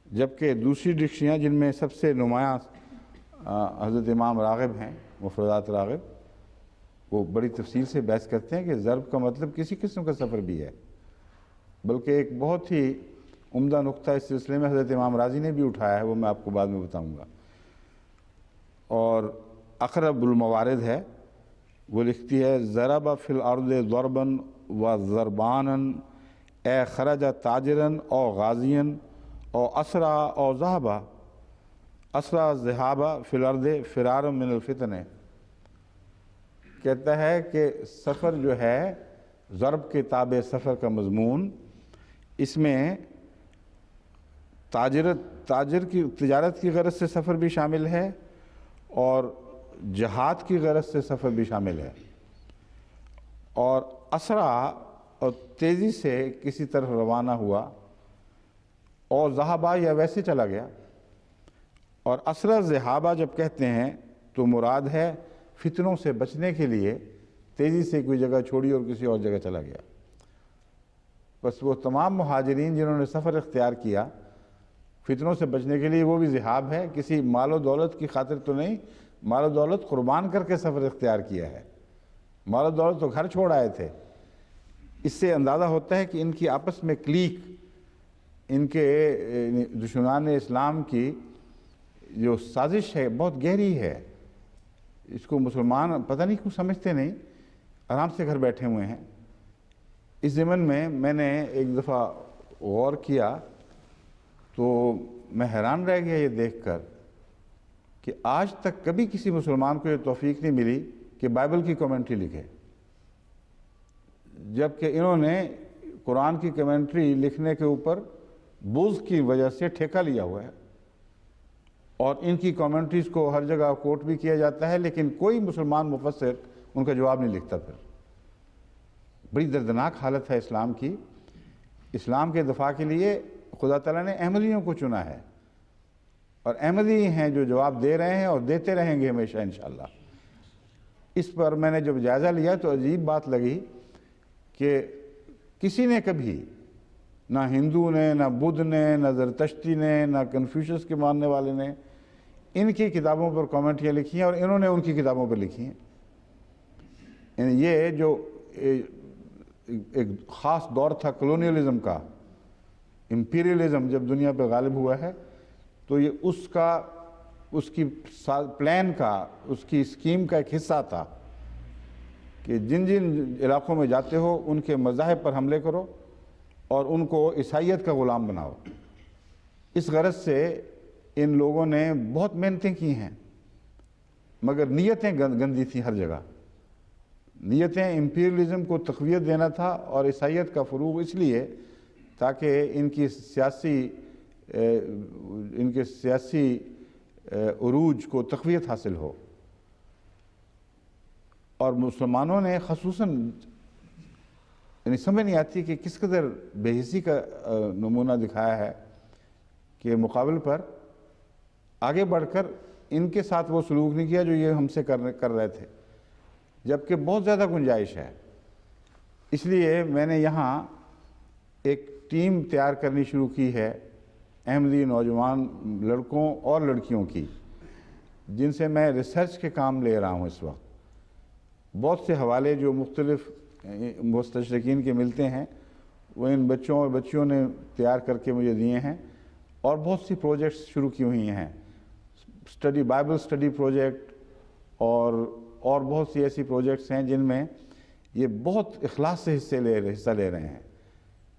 جبکہ دوسری ڈکشنریاں جن میں سب سے نمایاں حضرت امام راغب ہیں، مفردات راغب، وہ بڑی تفصیل سے بحث کرتے ہیں کہ ضرب کا مطلب کسی قسم کا سفر بھی ہے۔ بلکہ ایک بہت ہی عمدہ نقطہ اس سلسلے میں حضرت امام راضی نے بھی اٹھایا ہے، وہ میں آپ کو بعد میں بتاؤں گا۔ اور اقرب الموارد ہے، وہ لکھتی ہے ضرب فی الارض ضربا و ضربانا اے خرج تاجرا او غازیا او اسرا او ذهبا، اسرا ذهابا فی الارض فرارا من الفتن۔ کہتا ہے کہ سفر جو ہے ضرب کے تابع سفر کا مضمون، اس میں تجارت کی غرض سے سفر بھی شامل ہے اور جہاد کی غرض سے سفر بھی شامل ہے، اور اسرع اور تیزی سے کسی طرف روانہ ہوا، اور ذہابہ یا ویسے چلا گیا۔ اور اسرع ذہابہ جب کہتے ہیں تو مراد ہے فتنوں سے بچنے کے لیے تیزی سے کوئی جگہ چھوڑی اور کسی اور جگہ چلا گیا۔ بس وہ تمام مہاجرین جنہوں نے سفر اختیار کیا فتنوں سے بچنے کے لیے، وہ بھی ذہاب ہے، کسی مال و دولت کی خاطر تو نہیں، مال و دولت قربان کر کے سفر اختیار کیا ہے، مال و دولت تو گھر چھوڑ آئے تھے، اس سے اندازہ ہوتا ہے کہ ان کی آپس میں کلیک، ان کے دشمنان اسلام کی جو سازش ہے بہت گہری ہے. اس کو مسلمان پتہ نہیں کیوں سمجھتے نہیں، آرام سے گھر بیٹھے ہوئے ہیں. اس ضمن میں نے ایک دفعہ غور کیا تو میں حیران رہ گیا یہ دیکھ کر کہ آج تک کبھی کسی مسلمان کو یہ توفیق نہیں ملی کہ بائبل کی کمنٹری لکھے، جبکہ انہوں نے قرآن کی کمنٹری لکھنے کے اوپر بغض کی وجہ سے ٹھیکہ لیا ہوا ہے، اور ان کی کمنٹریز کو ہر جگہ کوٹ بھی کیا جاتا ہے، لیکن کوئی مسلمان مفسر ان کا جواب نہیں لکھتا. پھر بڑی دردناک حالت ہے اسلام کی. اسلام کے دفاع کے لیے خدا تعالیٰ نے احمدیوں کو چنا ہے، اور احمدی ہیں جو جواب دے رہے ہیں اور دیتے رہیں گے ہمیشہ انشاءاللہ. اس پر میں نے جب جائزہ لیا تو عجیب بات لگی کہ کسی نے کبھی، نہ ہندو نے، نہ بدھ نے، نہ زرتشتی نے، نہ کنفیوشس کے ماننے والے نے ان کی کتابوں پر کامنٹریاں لکھی ہیں، اور انہوں نے ان کی کتابوں پر لکھی ہیں. یعنی یہ جو ایک خاص دور تھا کلونیلزم کا، امپیریلزم جب دنیا پہ غالب ہوا ہے، تو یہ اس کی پلان کا، اس کی اسکیم کا ایک حصہ تھا کہ جن جن علاقوں میں جاتے ہو ان کے مذاہب پر حملے کرو اور ان کو عیسائیت کا غلام بناؤ. اس غرض سے ان لوگوں نے بہت محنتیں کی ہیں، مگر نیتیں گندی تھیں ہر جگہ. نیتیں امپیریلزم کو تقویت دینا تھا اور عیسائیت کا فروغ اس لیے تاکہ ان کے سیاسی عروج کو تقویت حاصل ہو. اور مسلمانوں نے خصوصاً یعنی سمجھ نہیں آتی کہ کس قدر بے حسی کا نمونہ دکھایا ہے کہ مقابل پر آگے بڑھ کر ان کے ساتھ وہ سلوک نہیں کیا جو یہ ہم سے کر رہے تھے، جبکہ بہت زیادہ گنجائش ہے. اس لیے میں نے یہاں ایک ٹیم تیار کرنی شروع کی ہے احمدی نوجوان لڑکوں اور لڑکیوں کی، جن سے میں ریسرچ کے کام لے رہا ہوں. اس وقت بہت سے حوالے جو مختلف مستشرقین کے ملتے ہیں وہ ان بچوں اور بچیوں نے تیار کر کے مجھے دیے ہیں، اور بہت سی پروجیکٹس شروع کی ہوئی ہیں، بائبل اسٹڈی پروجیکٹ اور بہت سی ایسی پروجیکٹس ہیں جن میں یہ بہت اخلاص سے حصہ لے رہے ہیں.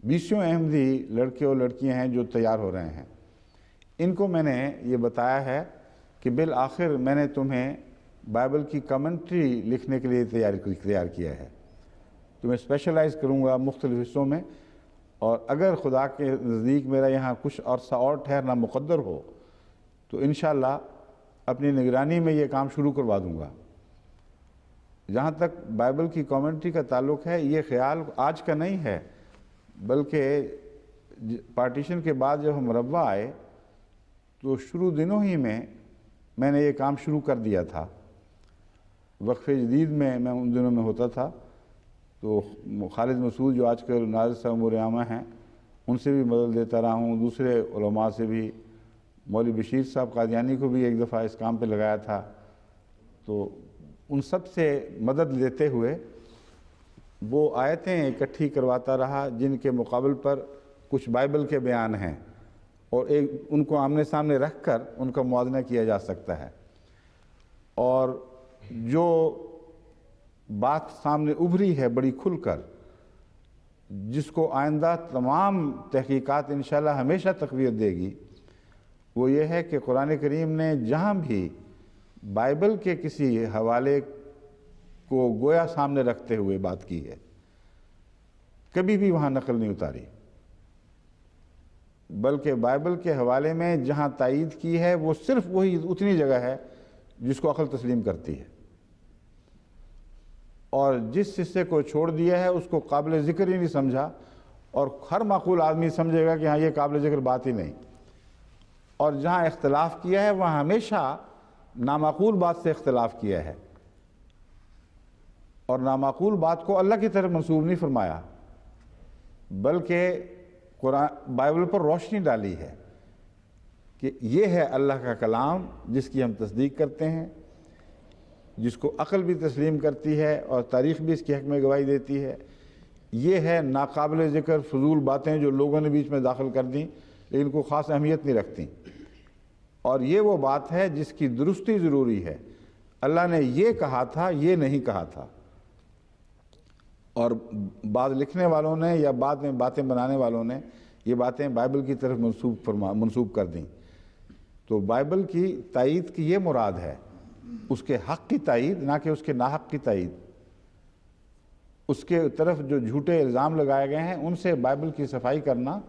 20 احمدی لڑکے اور لڑکیاں ہیں جو تیار ہو رہے ہیں. ان کو میں نے یہ بتایا ہے کہ بالآخر میں نے تمہیں بائبل کی کمنٹری لکھنے کے لیے تیار کیا ہے. تمہیں اسپیشلائز کروں گا مختلف حصوں میں، اور اگر خدا کے نزدیک میرا یہاں کچھ عرصہ اور ٹھہرنا مقدر ہو تو انشاءاللہ اپنی نگرانی میں یہ کام شروع کروا دوں گا. جہاں تک بائبل کی کامنٹری کا تعلق ہے، یہ خیال آج کا نہیں ہے، بلکہ پارٹیشن کے بعد جب ہم ربوہ آئے تو شروع دنوں ہی میں نے یہ کام شروع کر دیا تھا. وقف جدید میں ان دنوں میں ہوتا تھا، تو خالد مسعود جو آج کل ناظر صاحب امور عامہ ہیں ان سے بھی مدد لیتا رہا ہوں، دوسرے علماء سے بھی. مولوی بشیر صاحب قادیانی کو بھی ایک دفعہ اس کام پہ لگایا تھا. تو ان سب سے مدد لیتے ہوئے وہ آیتیں اکٹھی کرواتا رہا جن کے مقابل پر کچھ بائبل کے بیان ہیں، اور ان کو آمنے سامنے رکھ کر ان کا موازنہ کیا جا سکتا ہے. اور جو بات سامنے ابھری ہے بڑی کھل کر، جس کو آئندہ تمام تحقیقات انشاءاللہ ہمیشہ تقویت دے گی، وہ یہ ہے کہ قرآن کریم نے جہاں بھی بائبل کے کسی حوالے کو گویا سامنے رکھتے ہوئے بات کی ہے، کبھی بھی وہاں نقل نہیں اتاری، بلکہ بائبل کے حوالے میں جہاں تائید کی ہے وہ صرف وہی اتنی جگہ ہے جس کو عقل تسلیم کرتی ہے، اور جس حصے کو چھوڑ دیا ہے اس کو قابل ذکر ہی نہیں سمجھا، اور ہر معقول آدمی سمجھے گا کہ ہاں یہ قابل ذکر بات ہی نہیں. اور جہاں اختلاف کیا ہے وہاں ہمیشہ نامعقول بات سے اختلاف کیا ہے، اور نامعقول بات کو اللہ کی طرف منسوب نہیں فرمایا، بلکہ بائبل پر روشنی ڈالی ہے کہ یہ ہے اللہ کا کلام جس کی ہم تصدیق کرتے ہیں، جس کو عقل بھی تسلیم کرتی ہے اور تاریخ بھی اس کی حق میں گواہی دیتی ہے یہ ہے ناقابل ذکر فضول باتیں جو لوگوں نے بیچ میں داخل کر دیں لیکن کوئی خاص اہمیت نہیں رکھتی، اور یہ وہ بات ہے جس کی درستی ضروری ہے۔ اللہ نے یہ کہا تھا، یہ نہیں کہا تھا، اور بعض لکھنے والوں نے یا بعد میں باتیں بنانے والوں نے یہ باتیں بائبل کی طرف منسوب کر دیں۔ تو بائبل کی تائید کی یہ مراد ہے، اس کے حق کی تائید، نہ کہ اس کے ناحق کی تائید۔ اس کے طرف جو جھوٹے الزام لگائے گئے ہیں ان سے بائبل کی صفائی کرنا،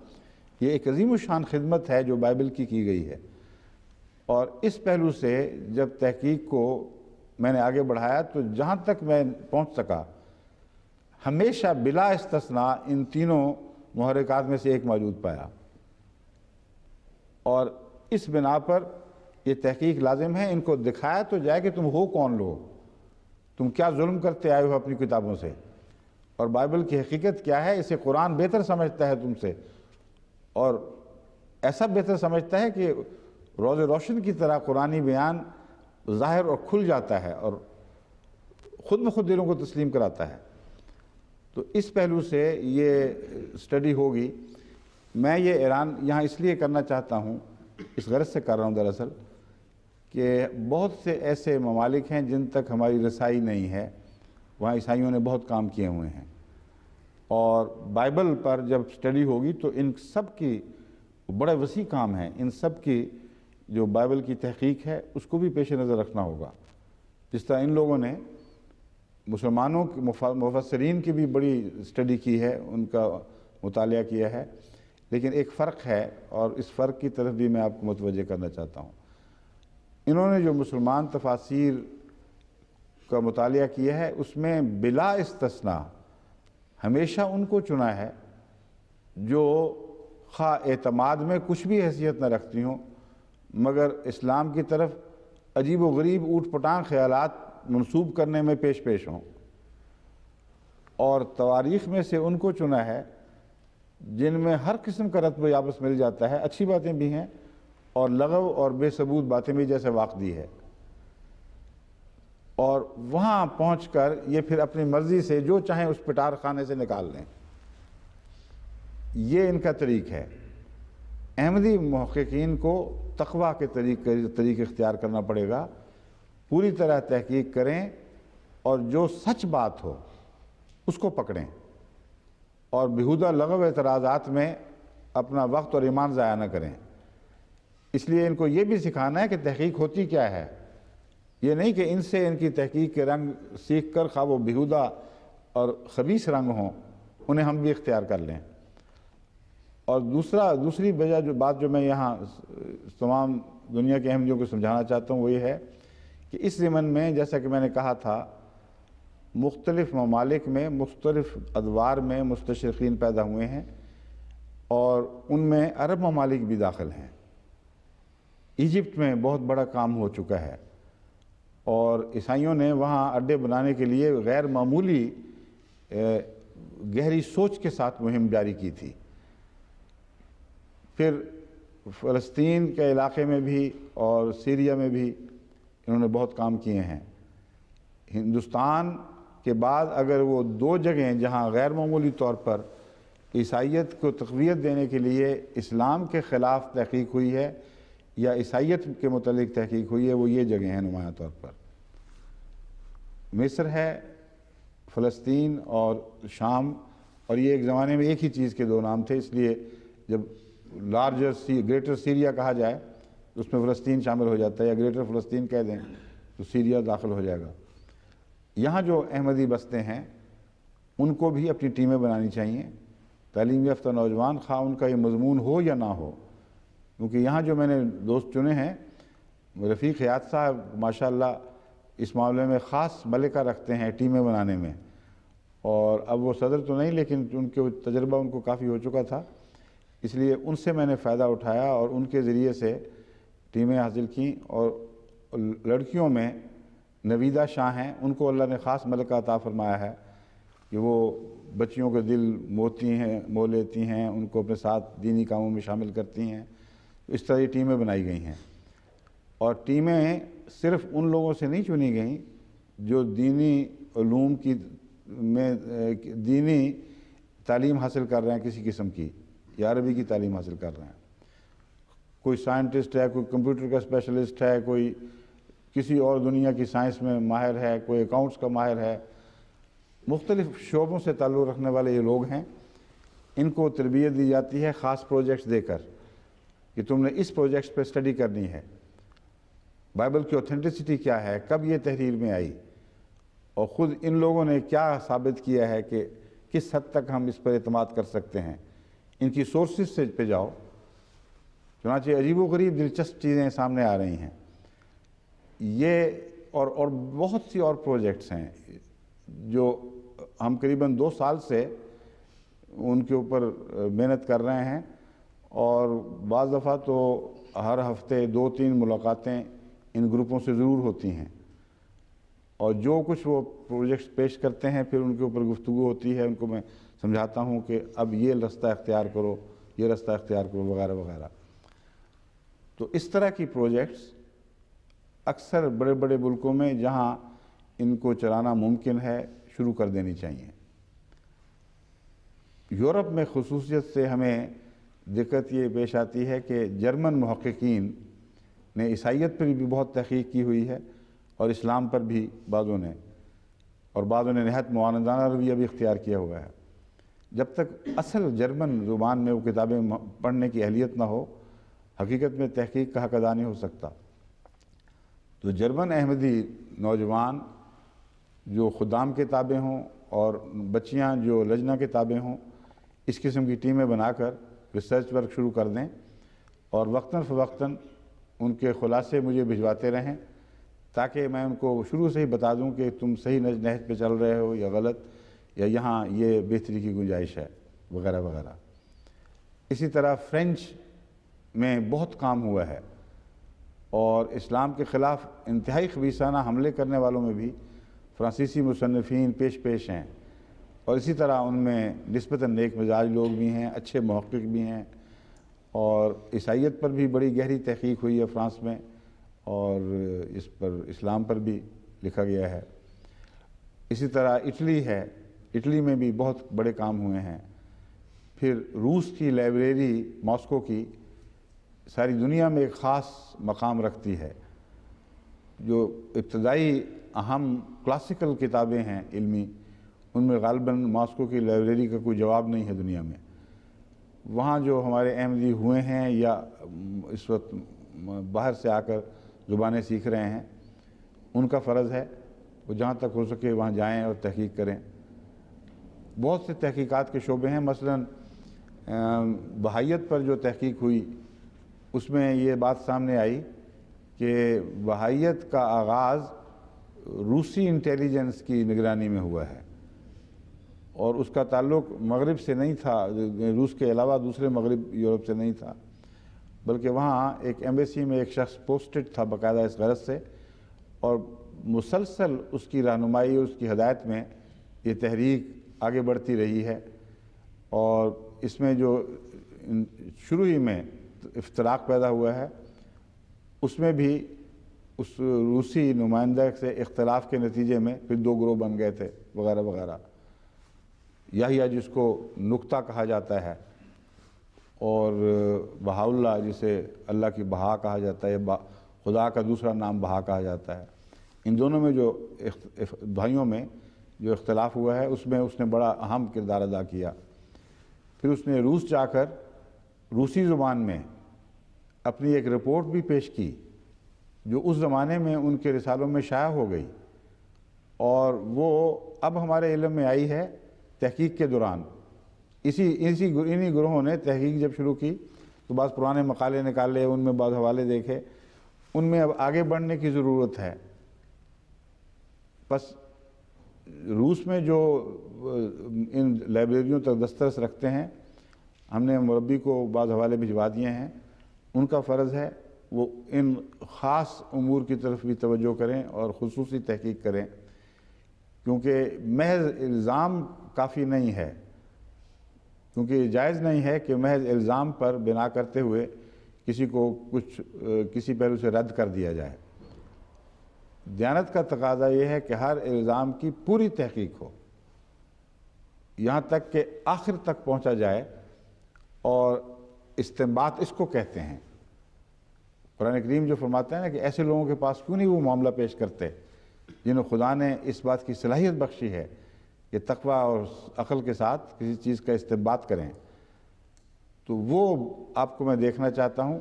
یہ ایک عظیم الشان خدمت ہے جو بائبل کی گئی ہے۔ اور اس پہلو سے جب تحقیق کو میں نے آگے بڑھایا تو جہاں تک میں پہنچ سکا، ہمیشہ بلا استثناء ان تینوں محرکات میں سے ایک موجود پایا، اور اس بنا پر یہ تحقیق لازم ہے۔ ان کو دکھایا تو جائے کہ تم ہو کون لوگ، تم کیا ظلم کرتے آئے ہو اپنی کتابوں سے، اور بائبل کی حقیقت کیا ہے۔ اسے قرآن بہتر سمجھتا ہے تم سے، اور ایسا بہتر سمجھتا ہے کہ روز روشن کی طرح قرآنی بیان ظاہر اور کھل جاتا ہے اور خود بخود دلوں کو تسلیم کراتا ہے۔ تو اس پہلو سے یہ سٹڈی ہوگی۔ میں یہ اعلان یہاں اس لیے کرنا چاہتا ہوں، اس غرض سے کر رہا ہوں دراصل، کہ بہت سے ایسے ممالک ہیں جن تک ہماری رسائی نہیں ہے، وہاں عیسائیوں نے بہت کام کیے ہوئے ہیں، اور بائبل پر جب سٹڈی ہوگی تو ان سب کی بڑا وسیع کام ہے، ان سب کی جو بائبل کی تحقیق ہے اس کو بھی پیش نظر رکھنا ہوگا۔ جس طرح ان لوگوں نے مسلمانوں مفسرین کی بھی بڑی سٹڈی کی ہے، ان کا مطالعہ کیا ہے، لیکن ایک فرق ہے، اور اس فرق کی طرف بھی میں آپ کو متوجہ کرنا چاہتا ہوں۔ انہوں نے جو مسلمان تفاسیر کا مطالعہ کیا ہے اس میں بلا استثناء ہمیشہ ان کو چنا ہے جو خواہ اعتماد میں کچھ بھی حیثیت نہ رکھتی ہوں، مگر اسلام کی طرف عجیب و غریب اوٹ پٹانگ خیالات منسوب کرنے میں پیش ہوں، اور تواریخ میں سے ان کو چنا ہے جن میں ہر قسم کا رتبہ یابس مل جاتا ہے، اچھی باتیں بھی ہیں اور لغو اور بے ثبوت باتیں بھی، جیسے واقعی ہے، اور وہاں پہنچ کر یہ پھر اپنی مرضی سے جو چاہیں اس پٹار خانے سے نکال لیں۔ یہ ان کا طریق ہے۔ احمدی محققین کو تقویٰ کے طریق اختیار کرنا پڑے گا، پوری طرح تحقیق کریں اور جو سچ بات ہو اس کو پکڑیں، اور بیہودہ لغو اعتراضات میں اپنا وقت اور ایمان ضائع نہ کریں۔ اس لیے ان کو یہ بھی سکھانا ہے کہ تحقیق ہوتی کیا ہے، یہ نہیں کہ ان سے ان کی تحقیق کے رنگ سیکھ کر خواہ وہ بیہودہ اور خبیث رنگ ہوں انہیں ہم بھی اختیار کر لیں۔ اور دوسری وجہ جو بات جو میں یہاں تمام دنیا کے احمدیوں کو سمجھانا چاہتا ہوں وہ یہ ہے کہ اس ضمن میں جیسا کہ میں نے کہا تھا، مختلف ممالک میں مختلف ادوار میں مستشرقین پیدا ہوئے ہیں، اور ان میں عرب ممالک بھی داخل ہیں۔ ایجپٹ میں بہت بڑا کام ہو چکا ہے، اور عیسائیوں نے وہاں اڈے بنانے کے لیے غیر معمولی گہری سوچ کے ساتھ مہم جاری کی تھی۔ پھر فلسطین کے علاقے میں بھی اور سیریا میں بھی انہوں نے بہت کام کیے ہیں۔ ہندوستان کے بعد اگر وہ دو جگہیں جہاں غیر معمولی طور پر عیسائیت کو تقویت دینے کے لیے اسلام کے خلاف تحقیق ہوئی ہے یا عیسائیت کے متعلق تحقیق ہوئی ہے، وہ یہ جگہیں ہیں نمایاں طور پر مصر ہے، فلسطین اور شام، اور یہ ایک زمانے میں ایک ہی چیز کے دو نام تھے، اس لیے جب گریٹر سیریا کہا جائے تو اس میں فلسطین شامل ہو جاتا ہے، یا گریٹر فلسطین کہہ دیں تو سیریا داخل ہو جائے گا۔ یہاں جو احمدی بستے ہیں ان کو بھی اپنی ٹیمیں بنانی چاہیے، تعلیم یافتہ نوجوان، خواہ ان کا یہ مضمون ہو یا نہ ہو، کیونکہ یہاں جو میں نے دوست چنے ہیں، رفیق حیات صاحب ماشاءاللہ اس معاملے میں خاص ملکہ رکھتے ہیں ٹیمیں بنانے میں، اور اب وہ صدر تو نہیں لیکن ان کے تجربہ ان کو کافی ہو چکا تھا، اس لیے ان سے میں نے فائدہ اٹھایا اور ان کے ذریعے سے ٹیمیں حاصل کیں۔ اور لڑکیوں میں نویدہ شاہ ہیں، ان کو اللہ نے خاص ملکہ عطا فرمایا ہے کہ وہ بچیوں کے دل مو لیتی ہیں، ان کو اپنے ساتھ دینی کاموں میں شامل کرتی ہیں۔ اس طرح یہ ٹیمیں بنائی گئی ہیں، اور ٹیمیں صرف ان لوگوں سے نہیں چنی گئیں جو دینی علوم کی میں دینی تعلیم حاصل کر رہے ہیں کسی قسم کی، یا عربی کی تعلیم حاصل کر رہے ہیں، کوئی سائنٹسٹ ہے، کوئی کمپیوٹر کا اسپیشلسٹ ہے، کوئی کسی اور دنیا کی سائنس میں ماہر ہے، کوئی اکاؤنٹس کا ماہر ہے، مختلف شعبوں سے تعلق رکھنے والے یہ لوگ ہیں. ان کو تربیت دی جاتی ہے خاص پروجیکٹس دے کر کہ تم نے اس پروجیکٹس پہ اسٹڈی کرنی ہے، بائبل کی اوتھینٹسٹی کیا ہے، کب یہ تحریر میں آئی، اور خود ان لوگوں نے کیا ثابت کیا ہے کہ کس حد تک ہم اس پر اعتماد کر سکتے ہیں. ان کی سورسز سے پہ جاؤ، چنانچہ عجیب و غریب دلچسپ چیزیں سامنے آ رہی ہیں. یہ اور بہت سی اور پروجیکٹس ہیں جو ہم قریباً 2 سال سے ان کے اوپر محنت کر رہے ہیں، اور بعض دفعہ تو ہر ہفتے 2-3 ملاقاتیں ان گروپوں سے ضرور ہوتی ہیں، اور جو کچھ وہ پروجیکٹس پیش کرتے ہیں پھر ان کے اوپر گفتگو ہوتی ہے. ان کو میں سمجھاتا ہوں کہ اب یہ رستہ اختیار کرو، یہ رستہ اختیار کرو، وغیرہ وغیرہ. تو اس طرح کی پروجیکٹس اکثر بڑے بڑے ملکوں میں جہاں ان کو چلانا ممکن ہے شروع کر دینی چاہیے. یورپ میں خصوصیت سے ہمیں دقت یہ پیش آتی ہے کہ جرمن محققین نے عیسائیت پر بھی بہت تحقیق کی ہوئی ہے، اور اسلام پر بھی بعضوں نے، اور بعضوں نے نہایت معاندانہ رویہ بھی اختیار کیا ہوا ہے. جب تک اصل جرمن زبان میں وہ کتابیں پڑھنے کی اہلیت نہ ہو، حقیقت میں تحقیق کا حق ادا نہیں ہو سکتا. تو جرمن احمدی نوجوان جو خدام کے تابع ہوں اور بچیاں جو لجنہ کے تابع ہوں، اس قسم کی ٹیمیں بنا کر ریسرچ ورک شروع کر دیں، اور وقتاً فوقتاً ان کے خلاصے مجھے بھجواتے رہیں، تاکہ میں ان کو شروع سے ہی بتا دوں کہ تم صحیح نہج پہ چل رہے ہو یا غلط، یا یہاں یہ بہتری کی گنجائش ہے، وغیرہ وغیرہ. اسی طرح فرینچ میں بہت کام ہوا ہے، اور اسلام کے خلاف انتہائی خبیثانہ حملے کرنے والوں میں بھی فرانسیسی مصنفین پیش ہیں، اور اسی طرح ان میں نسبتاً نیک مزاج لوگ بھی ہیں، اچھے محقق بھی ہیں. اور عیسائیت پر بھی بڑی گہری تحقیق ہوئی ہے فرانس میں، اور اس پر اسلام پر بھی لکھا گیا ہے. اسی طرح اٹلی ہے، اٹلی میں بھی بہت بڑے کام ہوئے ہیں. پھر روس کی لائبریری ماسکو کی ساری دنیا میں ایک خاص مقام رکھتی ہے. جو ابتدائی اہم کلاسیکل کتابیں ہیں علمی، ان میں غالباً ماسکو کی لائبریری کا کوئی جواب نہیں ہے دنیا میں. وہاں جو ہمارے احمدی ہوئے ہیں یا اس وقت باہر سے آ کر زبانیں سیکھ رہے ہیں، ان کا فرض ہے وہ جہاں تک ہو سکے وہاں جائیں اور تحقیق کریں. بہت سے تحقیقات کے شعبے ہیں، مثلاً بہائیت پر جو تحقیق ہوئی اس میں یہ بات سامنے آئی کہ بہائیت کا آغاز روسی انٹیلیجنس کی نگرانی میں ہوا ہے، اور اس کا تعلق مغرب سے نہیں تھا، روس کے علاوہ دوسرے مغرب یورپ سے نہیں تھا، بلکہ وہاں ایک ایمبیسی میں ایک شخص پوسٹڈ تھا باقاعدہ اس غرض سے، اور مسلسل اس کی رہنمائی اور اس کی ہدایت میں یہ تحریک آگے بڑھتی رہی ہے. اور اس میں جو شروع ہی میں افتراق پیدا ہوا ہے، اس میں بھی اس روسی نمائندہ سے اختلاف کے نتیجے میں پھر 2 گروہ بن گئے تھے، وغیرہ وغیرہ. یحییٰ جس کو نقطہ کہا جاتا ہے، اور بہاء اللہ جسے اللہ کی بہا کہا جاتا ہے، خدا کا دوسرا نام بہا کہا جاتا ہے. ان دونوں میں جو بھائیوں میں جو اختلاف ہوا ہے اس میں اس نے بڑا اہم کردار ادا کیا. پھر اس نے روس جا کر روسی زبان میں اپنی ایک رپورٹ بھی پیش کی جو اس زمانے میں ان کے رسالوں میں شائع ہو گئی، اور وہ اب ہمارے علم میں آئی ہے تحقیق کے دوران. انہی گروہوں نے تحقیق جب شروع کی تو بعض پرانے مقالے نکالے، ان میں بعض حوالے دیکھے، ان میں اب آگے بڑھنے کی ضرورت ہے. بس روس میں جو ان لائبریریوں تک دسترس رکھتے ہیں، ہم نے مربی کو بعض حوالے بھجوا دیے ہیں، ان کا فرض ہے وہ ان خاص امور کی طرف بھی توجہ کریں اور خصوصی تحقیق کریں، کیونکہ محض الزام کافی نہیں ہے، کیونکہ یہ جائز نہیں ہے کہ محض الزام پر بنا کرتے ہوئے کسی کو کسی پہلو سے رد کر دیا جائے. دیانت کا تقاضا یہ ہے کہ ہر الزام کی پوری تحقیق ہو، یہاں تک کہ آخر تک پہنچا جائے، اور استنباط اس کو کہتے ہیں۔ قرآن کریم جو فرماتا ہے نا کہ ایسے لوگوں کے پاس کیوں نہیں وہ معاملہ پیش کرتے جنہیں خدا نے اس بات کی صلاحیت بخشی ہے کہ تقوی اور عقل کے ساتھ کسی چیز کا استنباط کریں، تو وہ آپ کو میں دیکھنا چاہتا ہوں